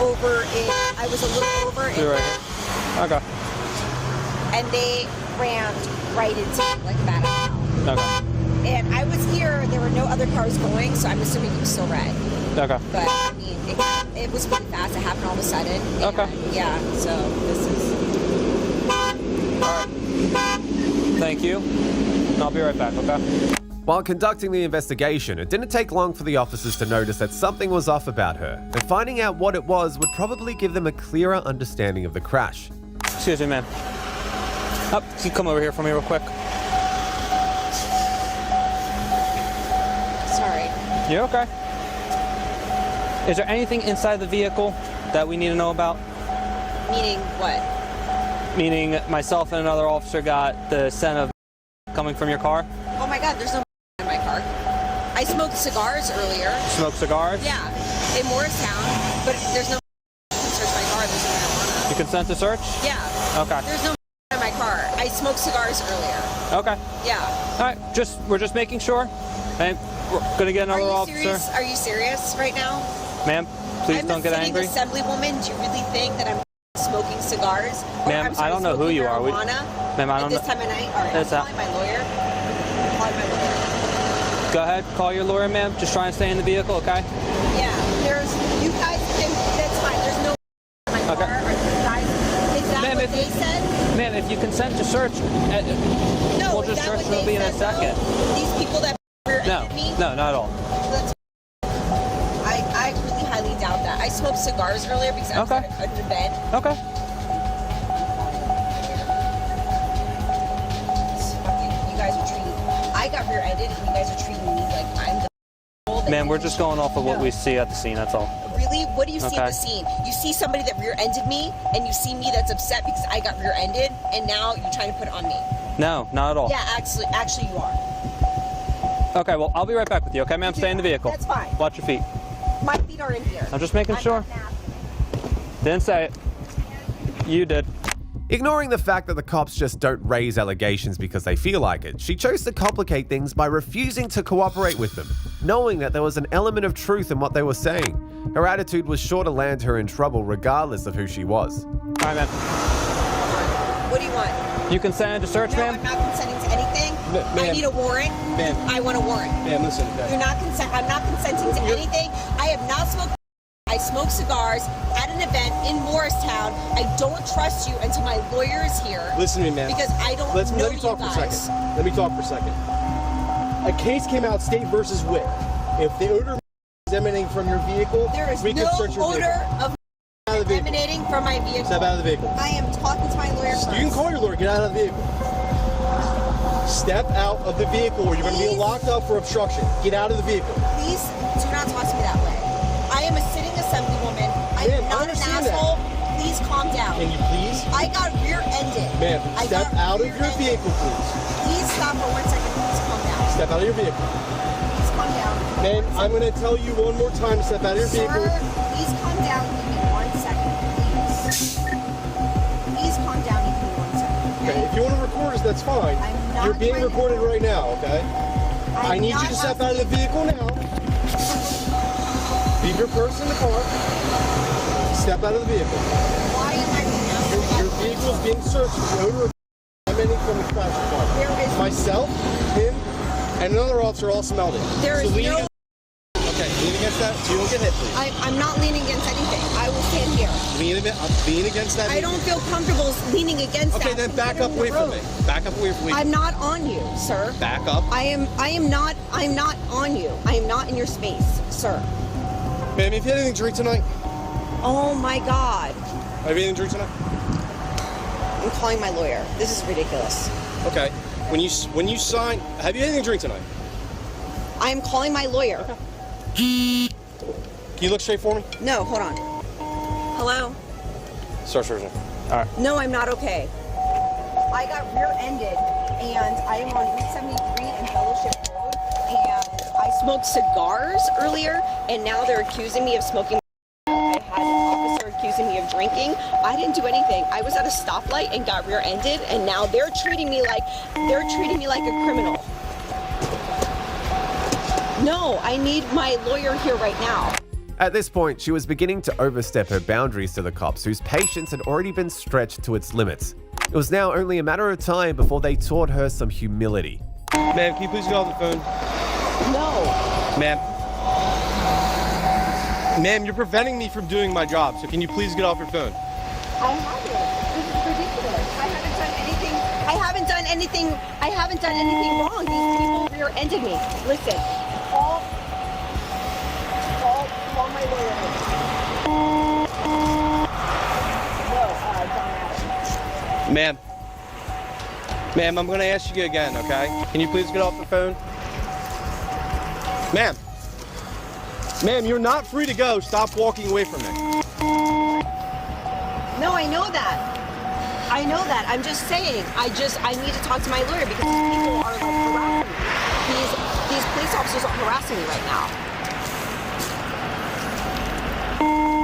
over in, I was a little over in, You're right here. Okay. and they rammed right into me, like that. Okay. And I was here, there were no other cars going, so I'm assuming it was still red. Okay. But, I mean, it was really fast. It happened all of a sudden. Okay. And, yeah, so this is... Thank you. I'll be right back, okay? While conducting the investigation, it didn't take long for the officers to notice that something was off about her, and finding out what it was would probably give them a clearer understanding of the crash. Excuse me, man. Can you come over here for me real quick? You're okay. Is there anything inside the vehicle that we need to know about? Meaning what? Meaning myself and another officer got the scent of coming from your car. Oh my God, there's no in my car. I smoked cigars earlier. Smoked cigars? Yeah, in Morristown, but there's no search my car. There's no marijuana. You consent to search? Yeah. Okay. There's no in my car. I smoked cigars earlier. Okay. Yeah. All right. We're just making sure. And we're gonna get another officer. Are you serious right now? Ma'am, please don't get angry. I'm a sitting assemblywoman. Do you really think that I'm smoking cigars? Ma'am, I don't know who you are. Ma'am, I don't know. At this time of night? All right, I'm calling my lawyer. Go ahead, call your lawyer, ma'am. Just try and stay in the vehicle, okay? Yeah, you guys can, that's fine. There's no in my car. Or you guys, is that what they said? Ma'am, if you consent to search, no, we'll just search. It'll be in a second. These people that No, not at all. That's, I really highly doubt that. I smoked cigars earlier because I was at an event. Okay. You guys are treating. I got rear-ended, and you guys are treating me like I'm the. Ma'am, we're just going off of what we see at the scene. That's all. Really? What do you see at the scene? You see somebody that rear-ended me, and you see me that's upset because I got rear-ended, and now you're trying to put it on me. No, not at all. Yeah, actually you are. Okay, well, I'll be right back with you, okay, ma'am? Stay in the vehicle. That's fine. Watch your feet. My feet are in here. I'm just making sure. Didn't say it. You did. Ignoring the fact that the cops just don't raise allegations because they feel like it, she chose to complicate things by refusing to cooperate with them, knowing that there was an element of truth in what they were saying. Her attitude was sure to land her in trouble regardless of who she was. All right, ma'am. What do you want? You consented to search, ma'am? No, I'm not consenting to anything. I need a warrant. Ma'am. I want a warrant. Ma'am, listen. I'm not consenting to anything. I have not smoked. I smoke cigars at an event in Morristown. I don't trust you until my lawyer is here. Listen to me, ma'am. Because I don't know Let me talk you for a guys. second. Let me talk for a second. A case came out, State versus Witt. If the odor is emanating from your vehicle, there is we no can search your odor vehicle. of emanating from my vehicle. Step out of the vehicle. I am talking to my lawyer first. You can call your lawyer. Get out of the vehicle. Step out of the vehicle or you're going to be locked up for obstruction. Get out of the vehicle. Please do not talk to me that way. I am a sitting assemblywoman. I am not an asshole. Please calm down. Can you please? I got rear-ended. Ma'am, step out of your vehicle, please. Please stop for 1 second. Please calm down. Step out of your vehicle. Please calm down. Ma'am, I'm going to tell you one more time to step out of your vehicle. Sir, please calm down. Give me 1 second, please. Please calm down. Give me 1 second. Okay, if you want to record us, that's fine. You're being recorded right now, okay? I need you to step out of the vehicle now. Leave your purse in the car. Step out of the vehicle. Why am I being asked? Your vehicle is being searched for the odor of emanating from the crash car. Myself, him, and another officer all smelled it. There is no... Okay, lean against that so you don't get hit, please. I'm not leaning against anything. I will stand here. Lean against that. I don't feel comfortable leaning against that. Okay, then back up away from me. Back up away from me. I'm not on you, sir. Back up. I'm not on you. I am not in your space, sir. Ma'am, have you had anything to drink tonight? Oh my God. Have you had anything to drink tonight? I'm calling my lawyer. This is ridiculous. Okay. When you sign, have you had anything to drink tonight? I am calling my lawyer. Okay. Can you look straight for me? No, hold on. Hello? Start searching. All right. No, I'm not okay. I got rear-ended, and I am on Route 73 and Fellowship Road, and I smoked cigars earlier, and now they're accusing me of smoking. I had an officer accusing me of drinking. I didn't do anything. I was at a stoplight and got rear-ended, and now they're treating me like a criminal. No, I need my lawyer here right now. At this point, she was beginning to overstep her boundaries to the cops, whose patience had already been stretched to its limits. It was now only a matter of time before they taught her some humility. Ma'am, can you please get off the phone? No. Ma'am. Ma'am, you're preventing me from doing my job, so can you please get off your phone? I haven't. This is ridiculous. I haven't done anything. I haven't done anything wrong. These people rear-ended me. Listen, call my lawyer. No, John Adams. Ma'am, I'm going to ask you again, okay? Can you please get off the phone? Ma'am. Ma'am, you're not free to go. Stop walking away from me. No, I know that. I know that. I'm just saying. I need to talk to my lawyer because these people are like harassing me. These police officers are harassing me right now.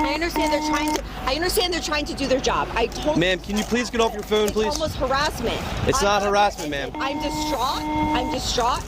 I understand they're trying to do their job. I totally. Ma'am, can you please get off your phone, please? It's almost harassment. It's not harassment, ma'am. I'm distraught.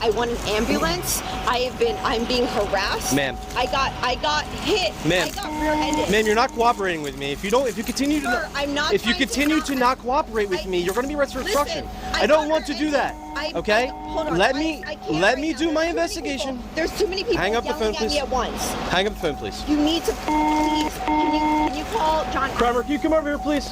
I want an ambulance. I'm being harassed. Ma'am. I got hit. Ma'am. I got rear-ended. Ma'am, you're not cooperating with me. If you continue to Sir, I'm not if you trying to continue to not cooperate with me, you're going to be arrested for obstruction. I I don't got want to do that. rear-ended. Okay? Hold on. Let I me can't do right my now. investigation. There's too many people Hang up the phone, yelling at please. me at once. Hang up the phone, please. You need to please. Can you call John? Kramer, can you come over here, please?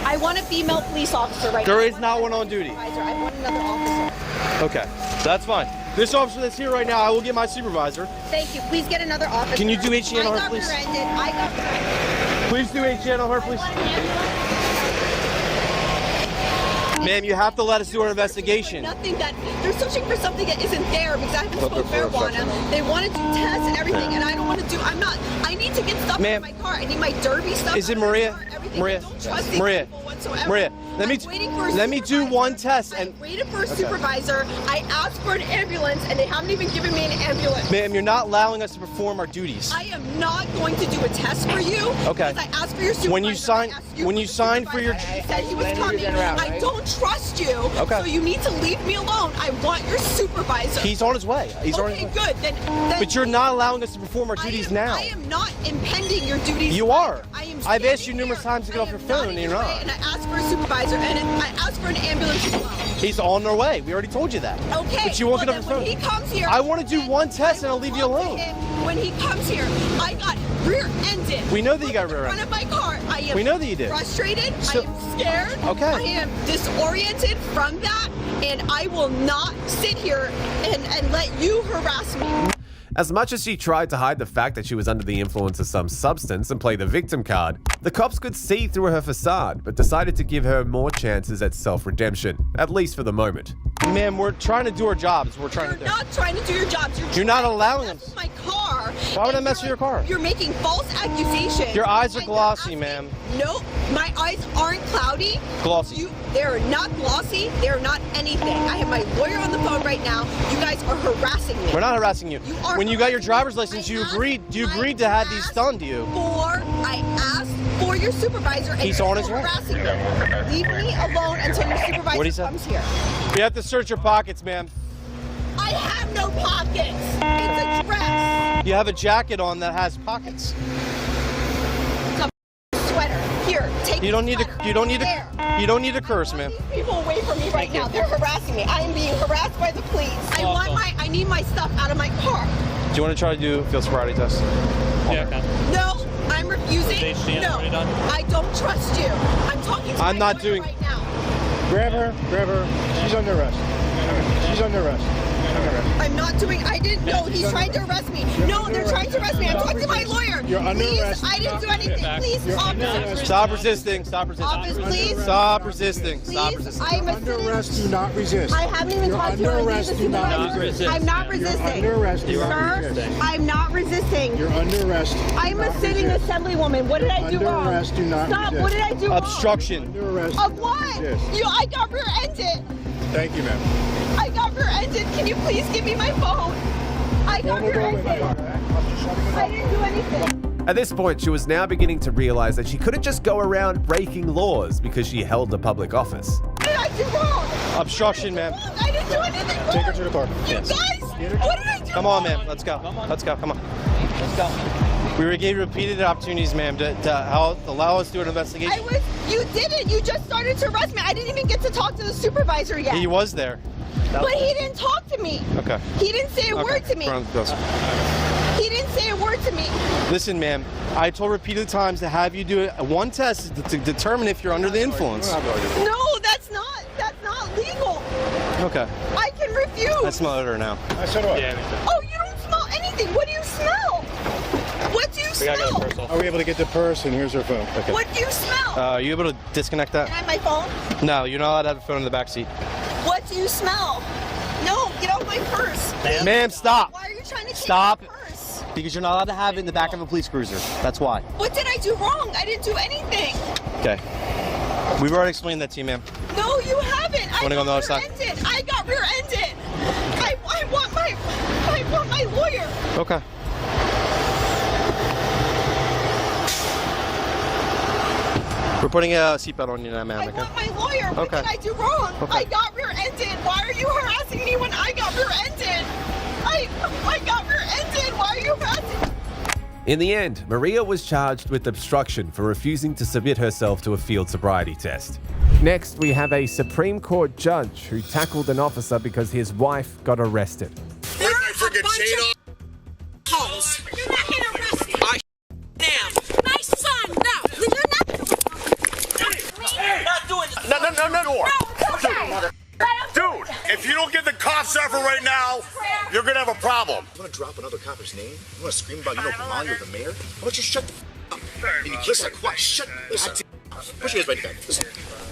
I want a female police officer right now. There is not one on duty. I want another officer. Okay, that's fine. This officer that's here right now, I will get my supervisor. Thank you. Please get another officer. Can you do HGN on her, please? I got rear-ended. Please do HGN on her, please. Ma'am, you have to let us do our investigation. Nothing that they're searching for something that isn't there because I haven't smoked marijuana. They want to do tests and everything, and I don't want to do. I need to get stuff in my car. I need my derby stuff. Is it Maria? Maria? Maria? Maria? Let me do one test and waited for a supervisor. I asked for an ambulance, and they haven't even given me an ambulance. Ma'am, you're not allowing us to perform our duties. I am not going to do a test for you. Okay. Because I asked for your supervisor. When you sign for your, he said he was coming. I don't trust you. Okay. So you need to leave me alone. I want your supervisor. He's on his way. He's on his way. Okay, good. Then but you're not allowing us to perform our duties now. I am not impending your duties. You are. I've asked you numerous times to get off your phone, and you're not. And I asked for a supervisor, and I asked for an ambulance as well. He's on their way. We already told you that. Okay. But you won't get off your phone. When he comes here, I want to do one test, and I'll leave you alone. When he comes here, I got rear-ended. We know that you got in front rear-ended. of my car. I am We know that you did. frustrated. I am scared. Okay. I am disoriented from that, and I will not sit here and let you harass me. As much as she tried to hide the fact that she was under the influence of some substance and play the victim card, the cops could see through her facade, but decided to give her more chances at self-redemption, at least for the moment. Ma'am, we're trying to do our jobs. We're trying to do. You're not trying to do your jobs. You're not allowing us. My car. Why would I mess with your car? You're making false accusations. Your eyes are glossy, ma'am. No, my eyes aren't cloudy. Glossy. They're not glossy. They're not anything. I have my lawyer on the phone right now. You guys are harassing me. We're not harassing you. You are. When you got your driver's license, you agreed to have these done to you. I asked for your supervisor, and He's you're on his way. harassing me. Leave me alone until your supervisor comes here. We have to search your pockets, ma'am. I have no pockets. It's a dress. You have a jacket on that has pockets. It's a sweater. Here, take. You don't need to. You don't need to. You don't need to curse, ma'am. People away from me right now. They're harassing me. I am being harassed by the police. I need my stuff out of my car. Do you want to try to do a field sobriety test? Yeah, okay. No, I'm refusing. No, I don't trust you. I'm talking to I'm my not lawyer doing. right now. Grab her. She's under arrest. She's under arrest. I'm not doing. I didn't know. He's trying to arrest me. No, they're trying to arrest me. I'm talking to my lawyer. You're under arrest. I didn't do anything. Please, officer. Stop resisting. Stop resisting. Office, please. Stop resisting. Stop resisting. I'm under arrest. Do not resist. I haven't even talked to you. Under arrest. Do not resist. I'm not resisting. You're under arrest. Do not Sir, resist. I'm not resisting. You're under arrest. I'm a sitting assemblywoman. What did I do wrong? Under arrest. Do not Stop. resist. What did I do wrong? Obstruction. Under arrest. Of what? Resist. I got rear-ended. Thank you, ma'am. I got rear-ended. Can you please give me my phone? I got rear-ended. I didn't do anything. At this point, she was now beginning to realize that she couldn't just go around breaking laws because she held a public office. What did I do wrong? Obstruction, ma'am. I didn't do anything wrong. Take her to the car. You guys, what did I do Come on, ma'am. Let's go. Let's go. Come on. Let's go. We gave you repeated opportunities, ma'am, to allow us to do an investigation. You didn't. You just started to arrest me. I didn't even get to talk to the supervisor yet. He was there. But he didn't talk to me. Okay. He didn't say a word to me. He didn't say a word to me. Listen, ma'am, I told repeated times to have you do one test to determine if you're under the influence. No, that's not legal. Okay. I can refuse. I smell odor now. So do I. Oh, you don't smell anything. What do you smell? What do you smell? Are we able to get the purse? And here's her phone. Okay. What do you smell? Are you able to disconnect that? Can I have my phone? No, you're not allowed to have a phone in the back seat. What do you smell? No, get off my purse. Ma'am, stop. Why are you trying to take Stop. my purse? Because you're not allowed to have it in the back of a police cruiser. That's why. What did I do wrong? I didn't do anything. Okay. We've already explained that to you, ma'am. No, you haven't. Wanna go on the other side? I got rear-ended. I want my lawyer. Okay. We're putting a seatbelt on you now, ma'am. I want my lawyer. What did I do wrong? Okay. I got rear-ended. Why are you harassing me when I got rear-ended? I got rear-ended. Why are you harassing me? In the end, Maria was charged with obstruction for refusing to submit herself to a field sobriety test. Next, we have a Supreme Court judge who tackled an officer because his wife got arrested. Take my friggin' chain off. Calls. You're not gonna arrest me. Damn. My son, no. You're not. Not doing this. No. Dude, if you don't get the cops there for right now, you're gonna have a problem. You wanna drop another copper's name? You wanna scream about you know Kamali or the mayor? How about you shut the up? And you listen, quiet, shut. Listen. Push your hands right back. Listen.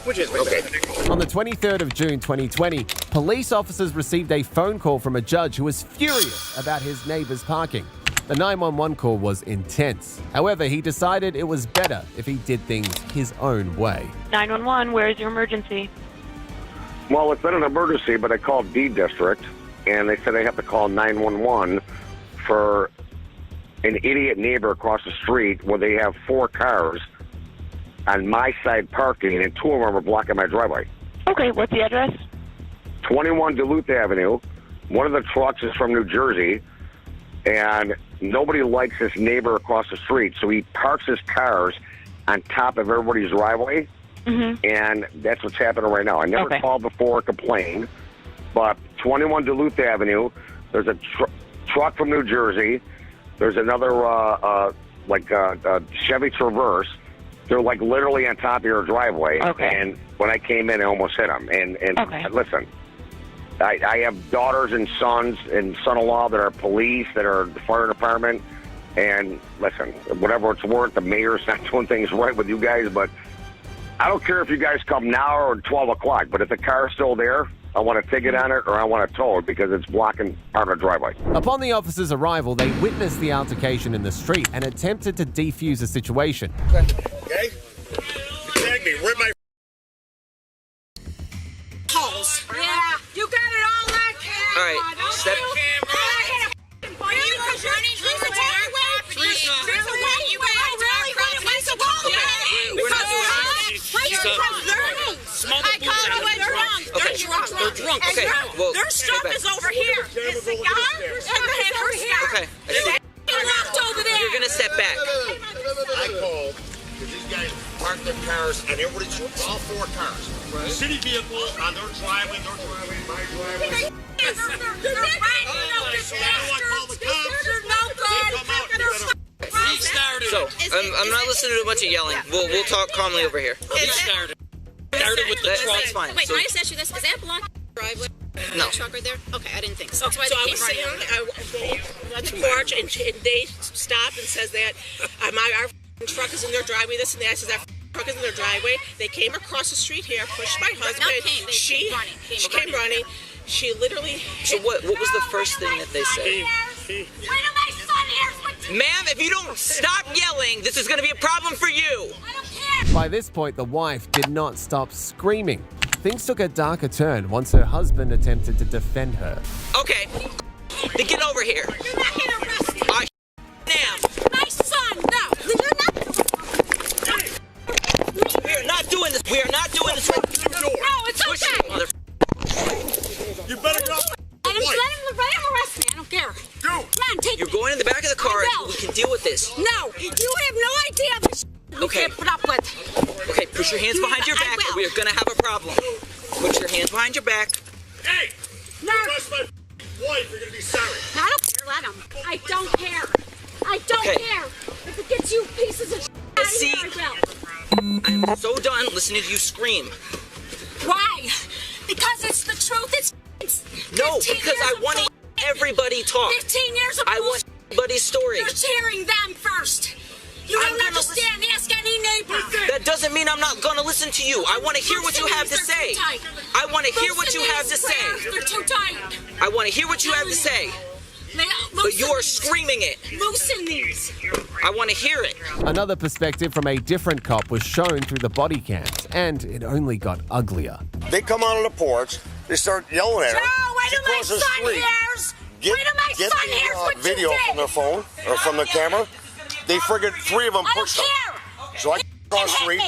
Put your hands right back. On the 23rd of June 2020, police officers received a phone call from a judge who was furious about his neighbor's parking. The 911 call was intense. However, he decided it was better if he did things his own way. 911, where is your emergency? Well, it's been an emergency, but I called D District, and they said I have to call 911 for an idiot neighbor across the street where they have 4 cars on my side parking, and 2 of them are blocking my driveway. Okay, what's the address? 21 Duluth Avenue. One of the trucks is from New Jersey, and nobody likes this neighbor across the street, so he parks his cars on top of everybody's driveway. And that's what's happening right now. I never called before, complained, but 21 Duluth Avenue, there's a truck from New Jersey. There's another Chevy Traverse. They're like literally on top of your driveway. And when I came in, I almost hit them. And listen, I have daughters and sons and son-in-law that are police, that are the fire department. And listen, whatever it's worth, the mayor's not doing things right with you guys, but I don't care if you guys come now or 12 o'clock, but if the car's still there, I want a ticket on it or I want to tow it because it's blocking part of the driveway. Upon the officers' arrival, they witnessed the altercation in the street and attempted to defuse the situation. Okay? Tag me. Where my Calls. Yeah, you got it all like that. All right, step. They're drunk. Okay, well, their stuff is over here. It's the car and her stuff. Okay. Locked over there. You're gonna step back. I called because these guys parked their cars and everybody's all 4 cars. Right. City vehicle on their driveway, my driveway. They're So, I'm not listening to a bunch of yelling. We'll talk calmly over here. Started with the truck. That's fine. Wait, can I just ask you this? Is that blocked driveway? No. That truck right there? Okay, I didn't think so. That's why I was sitting on the porch and they stopped and says that our truck is in their driveway, this and that. I says that truck is in their driveway. They came across the street here, pushed my husband. She came running. She literally. So what was the first thing that they said? Ma'am, if you don't stop yelling, this is going to be a problem for you. By this point, the wife did not stop screaming. Things took a darker turn once her husband attempted to defend her. Okay, then get over here. You're not going to arrest me. Now. My son, no. You're not. We are not doing this. We are not doing this. No, it's okay. You better go. Let him arrest me. I don't care. Go. Come on, take You're going in the back of the car. We can deal with this. No, you have no idea the you can't put up with. Okay, put your hands behind your back. We are gonna have a problem. Put your hands behind your back. Hey! No. Trust my wife, you're gonna be sorry. I don't care. Let him. I don't care. I don't care. If it gets you pieces of out of here, I will. I'm so done listening to you scream. Why? Because it's the truth. It's no, because I want to hear everybody talk. 15 years of I want everybody's story. You're hearing them first. You don't understand. Ask any neighbor. That doesn't mean I'm not going to listen to you. I want to hear what you have to say. I want to hear what you have to say. They're too tight. I want to hear what you have to say. But you are screaming it. Loosen these. I want to hear it. Another perspective from a different cop was shown through the body cams, and it only got uglier. They come out on the porch, they start yelling at her. Joe, wait till my son hears. Get Wait till my son hears what the video you did. from their phone or from the camera. They friggin' 3 of them pushed her. So I across the street,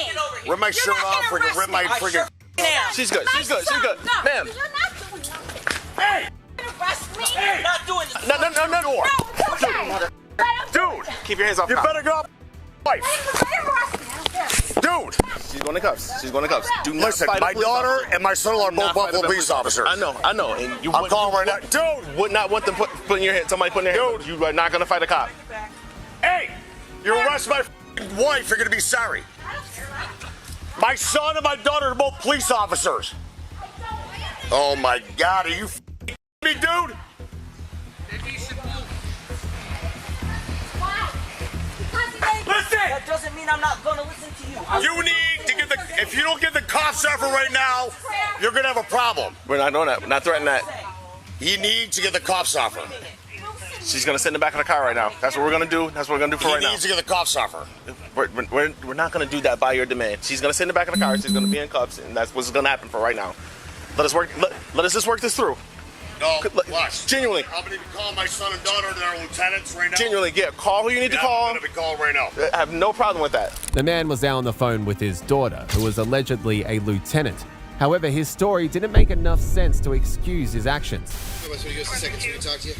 rip my shirt off, friggin' rip my friggin'. She's good. She's good. She's good. Ma'am. Hey! You're not doing this. No. Dude! Keep your hands off. You better go up, wife. Dude! She's going to cuffs. She's going to cuffs. Do not Listen, fight a my police daughter officer. and my son-in-law are Do both not fight Buffalo a police officers. I know. And you I'm calling right now. Dude! would not want them putting your hand. Somebody putting their hand. You are not going to fight a cop. Hey! You arrest my wife, you're gonna be sorry. My son and my daughter are both police officers. Oh my God, are you me, dude? Listen! That doesn't mean I'm not going to listen to you. You need to get if you don't get the cops offer right now, you're gonna have a problem. We're not doing that. We're not threatening that. You need to get the cops offer. She's going to sit in the back of the car right now. That's what we're going to do. That's what we're going to do for right now. He needs to get the cops offer. We're not going to do that by your demand. She's going to sit in the back of the car. She's going to be in cuffs, and that's what's going to happen for right now. Let us just work this through. No, watch. Genuinely. I'm going to be calling my son and daughter. They're lieutenants right now. Genuinely, call who you need to call. I'm going to be calling right now. I have no problem with that. The man was now on the phone with his daughter, who was allegedly a lieutenant. However, his story didn't make enough sense to excuse his actions. So you guys a second to talk to you?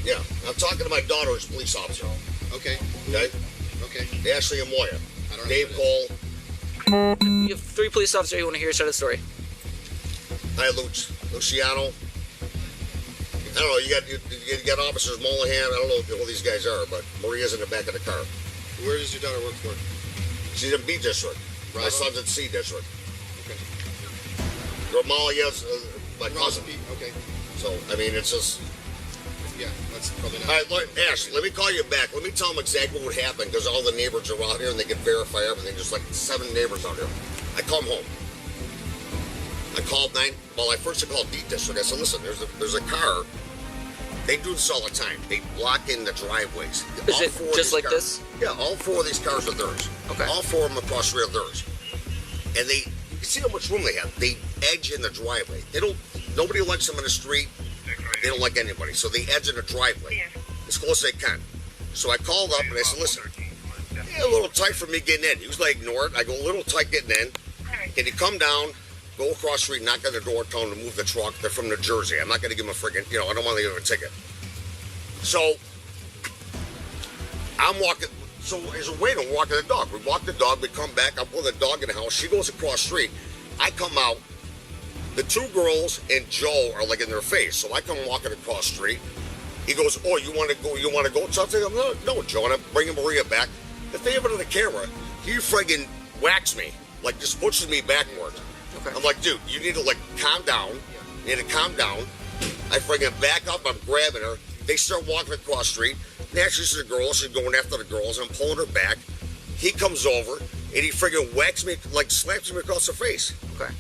Yeah, I'm talking to my daughter who's a police officer. Okay. Okay. Ashley and Moya. Dave Cole. You have 3 police officers you want to hear side of the story. Hi, Luciano. I don't know, you got officers Mollahan, I don't know who these guys are, but Maria's in the back of the car. Where does your daughter work for? She's in B District. My son's in C District. Okay. Romalia's my cousin. Okay. So, I mean, it's just... Yeah, that's probably not... All right, look, Ash, let me call you back. Let me tell them exactly what happened, because all the neighbors are out here, and they can verify everything. There's like 7 neighbors out here. I come home. I called I first called D District. I said, listen, there's a car. They do this all the time. They block in the driveways. Is it just like this? Yeah, all 4 of these cars are theirs. Okay. All 4 of them across the street are theirs. And you can see how much room they have. They edge in the driveway. Nobody likes them in the street. They don't like anybody. So they edge in the driveway as close as they can. So I called up and I said, listen, a little tight for me getting in. He was like, ignore it. I go, a little tight getting in. Can you come down, go across the street, knock on the door, tell them to move the truck. They're from New Jersey. I'm not going to give them a friggin', I don't want to give them a ticket. So I'm walking. So as a waiter, I'm walking the dog. We walk the dog. We come back. I pull the dog in the house. She goes across the street. I come out. The 2 girls and Joe are like in their face. So I come walking across the street. He goes, oh, you want to go? You want to go? Something? I'm like, no, Joe. And I'm bringing Maria back. If they have it on the camera, he friggin' whacks me, like just pushes me backwards. Okay. I'm like, dude, you need to calm down. You need to calm down. I friggin' back up. I'm grabbing her. They start walking across the street. Naturally, she's a girl. She's going after the girls. I'm pulling her back. He comes over and he friggin' whacks me, slaps me across the face. Okay.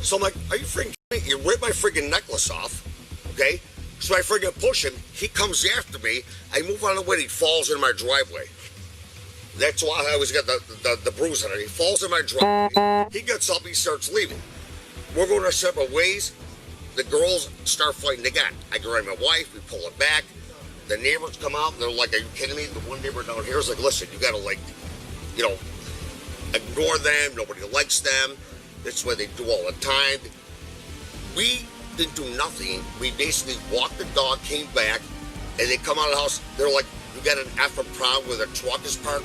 So I'm like, are you friggin' kidding me? You ripped my friggin' necklace off. Okay. So I friggin' push him. He comes after me. I move on the way. He falls in my driveway. That's why I always got the bruise on it. He falls in my driveway. He gets up. He starts leaving. We're going our separate ways. The girls start fighting again. I grab my wife. We pull it back. The neighbors come out and they're like, are you kidding me? The one neighbor down here is like, listen, you got to ignore them. Nobody likes them. That's what they do all the time. We didn't do nothing. We basically walked the dog, came back, and they come out of the house. They're like, you got an effing problem where the truck is parked?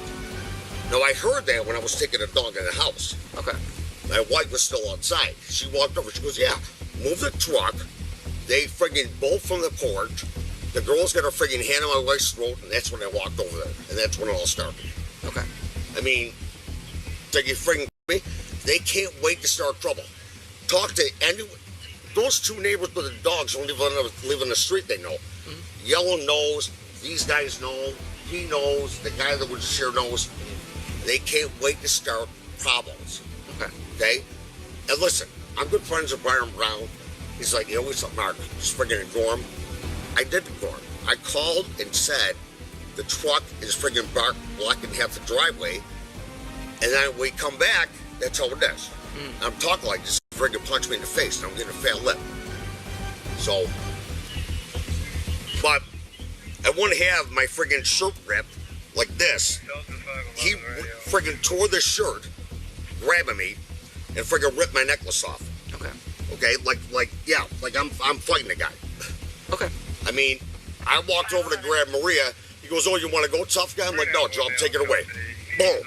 Now, I heard that when I was taking the dog in the house. Okay. My wife was still outside. She walked over. She goes, yeah, move the truck. They friggin' bolt from the porch. The girl's got her friggin' hand on my wife's throat, and that's when I walked over there. And that's when it all started. Okay. I mean, like you friggin' me? They can't wait to start trouble. Talk to anyone. Those 2 neighbors with the dogs don't live on the street, they know. Mm-hmm. Yellow knows. These guys know. He knows. The guy that was here knows. They can't wait to start problems. Okay? And listen, I'm good friends with Byron Brown. He's like, what's up, Mark? Just friggin' ignore him. I did ignore him. I called and said the truck is friggin' blocking half the driveway, and then we come back, that's how it is. I'm talking like this friggin' punch me in the face, and I'm getting a fat lip. So, but I wouldn't have my friggin' shirt ripped like this. He friggin' tore this shirt, grabbing me, and friggin' ripped my necklace off. Okay, like I'm fighting the guy. Okay. I mean, I walked over to grab Maria. He goes, "Oh, you want to go, tough guy?" I'm like, "No, Joe, take it away." Boom,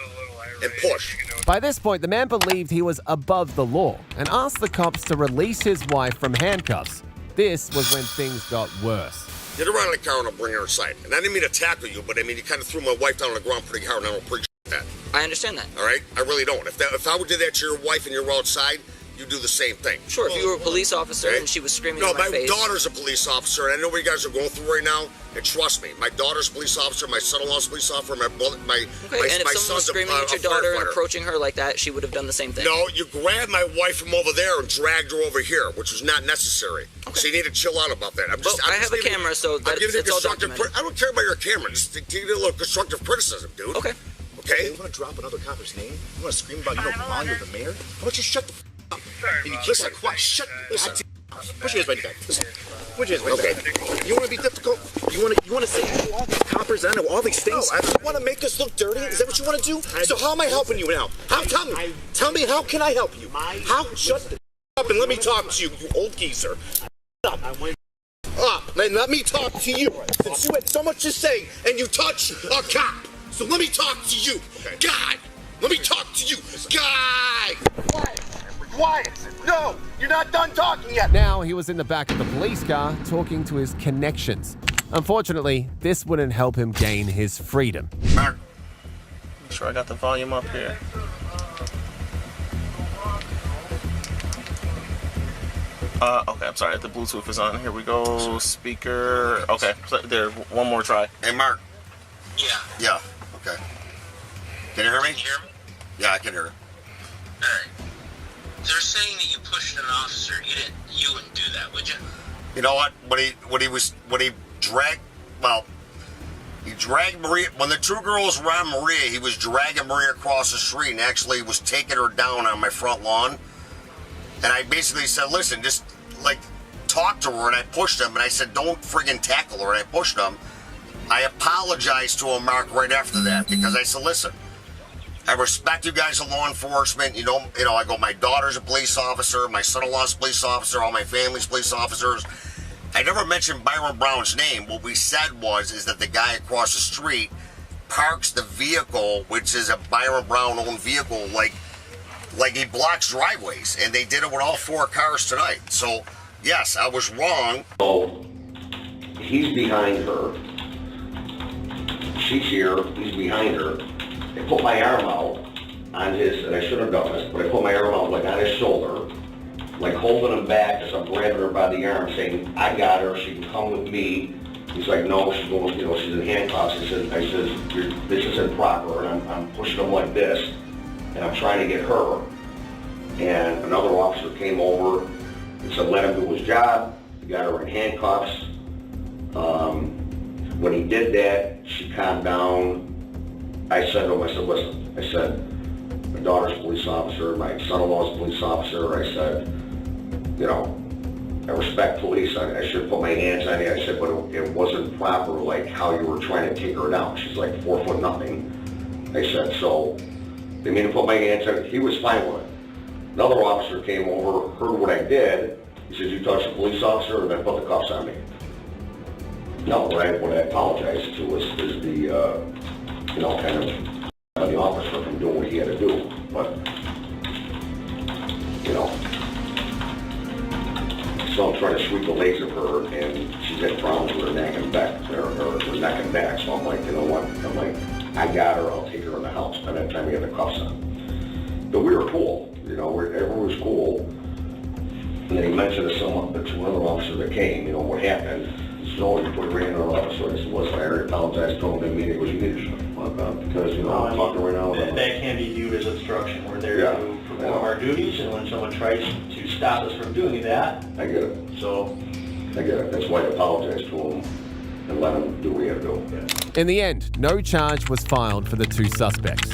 and push. By this point, the man believed he was above the law and asked the cops to release his wife from handcuffs. This was when things got worse. Get around in the car and I'll bring her inside. And I didn't mean to tackle you, but I mean, you kind of threw my wife down on the ground pretty hard, and I don't appreciate that. I understand that. All right? I really don't. If I would do that to your wife and you're outside, you do the same thing. Sure, if you were a police officer and she was screaming in my face. No, my daughter's a police officer, and I know what you guys are going through right now. And trust me, my daughter's a police officer, my son-in-law's a police officer, my and if someone son's was screaming at your daughter and approaching her like that, she would have done the same thing. No, you grabbed my wife from over there and dragged her over here, which was not necessary. Okay. So you need to chill out about that. I have a camera, so it's all documented. I don't care about your camera. Just give it a little constructive criticism, dude. Okay. Okay? You want to drop another copper's name? You want to scream about, Vaughn, you're the mayor? How about you shut the up? And you keep that quiet. Shut the Put your hands behind your back. Listen. Put your hands behind your back. You want to be difficult? You want to say all these coppers, I know all these things. No, you want to make us look dirty? Is that what you want to do? So how am I helping you now? Tell me, how can I help you? Shut the up and let me talk to you, you old geezer. Up. Let me talk to you. Since you had so much to say and you touch a cop. So let me talk to you. God, let me talk to you. God. Quiet! No! You're not done talking yet! Now he was in the back of the police car talking to his connections. Unfortunately, this wouldn't help him gain his freedom. Mark, make sure I got the volume up here. Okay, I'm sorry, the Bluetooth is on. Here we go, speaker. Okay, so there, one more try. Hey, Mark. Yeah. Okay. Can you hear me? Can you hear me? Yeah, I can hear you. Alright. They're saying that you pushed an officer. You wouldn't do that, would you? You know what? He dragged Maria. When the two girls were on Maria, he was dragging Maria across the street and actually was taking her down on my front lawn. And I basically said, listen, just talk to her. And I pushed him and I said, don't friggin' tackle her. And I pushed him. I apologized to him, Mark, right after that because I said, listen, I respect you guys in law enforcement. You know, I go, my daughter's a police officer, my son-in-law's a police officer, all my family's police officers. I never mentioned Byron Brown's name. What we said is that the guy across the street parks the vehicle, which is a Byron Brown-owned vehicle, like he blocks driveways. And they did it with all 4 cars tonight. So, yes, I was wrong. So, he's behind her. She's here, he's behind her. I put my arm out on his, and I should have done this, but I put my arm out on his shoulder, holding him back as I'm grabbing her by the arm, saying, I got her, she can come with me. He's like, no, she's going, she's in handcuffs. I said, this is improper, and I'm pushing him like this, and I'm trying to get her. And another officer came over and said, let him do his job. He got her in handcuffs. When he did that, she calmed down. I said to him, listen, my daughter's a police officer, my son-in-law's a police officer. I said, I respect police. I should put my hands on you. I said, but it wasn't proper, how you were trying to take her down. She's 4 foot nothing. I said, so they made me put my hands on her. He was fine with it. Another officer came over, heard what I did. He says, you touched a police officer, and then put the cuffs on me. No, what I apologized to is the, kind of the officer from doing what he had to do. But, so I'm trying to sweep the legs of her, and she's got problems with her neck and back, her neck and back. So I'm like, you know what? I got her. I'll take her in the house. By that time, we had the cuffs on. But we were cool. Everyone was cool. And then he mentioned to one of the officers that came, what happened. So you put her in our officer. I said, listen, I already apologized to him. Didn't mean it was leadership. Because, I'm talking right now. That can be viewed as obstruction. We're there to perform our duties, and when someone tries to stop us from doing that. I get it. So. I get it. That's why I apologized to him. and let them do what we have to do. In the end, no charge was filed for the two suspects.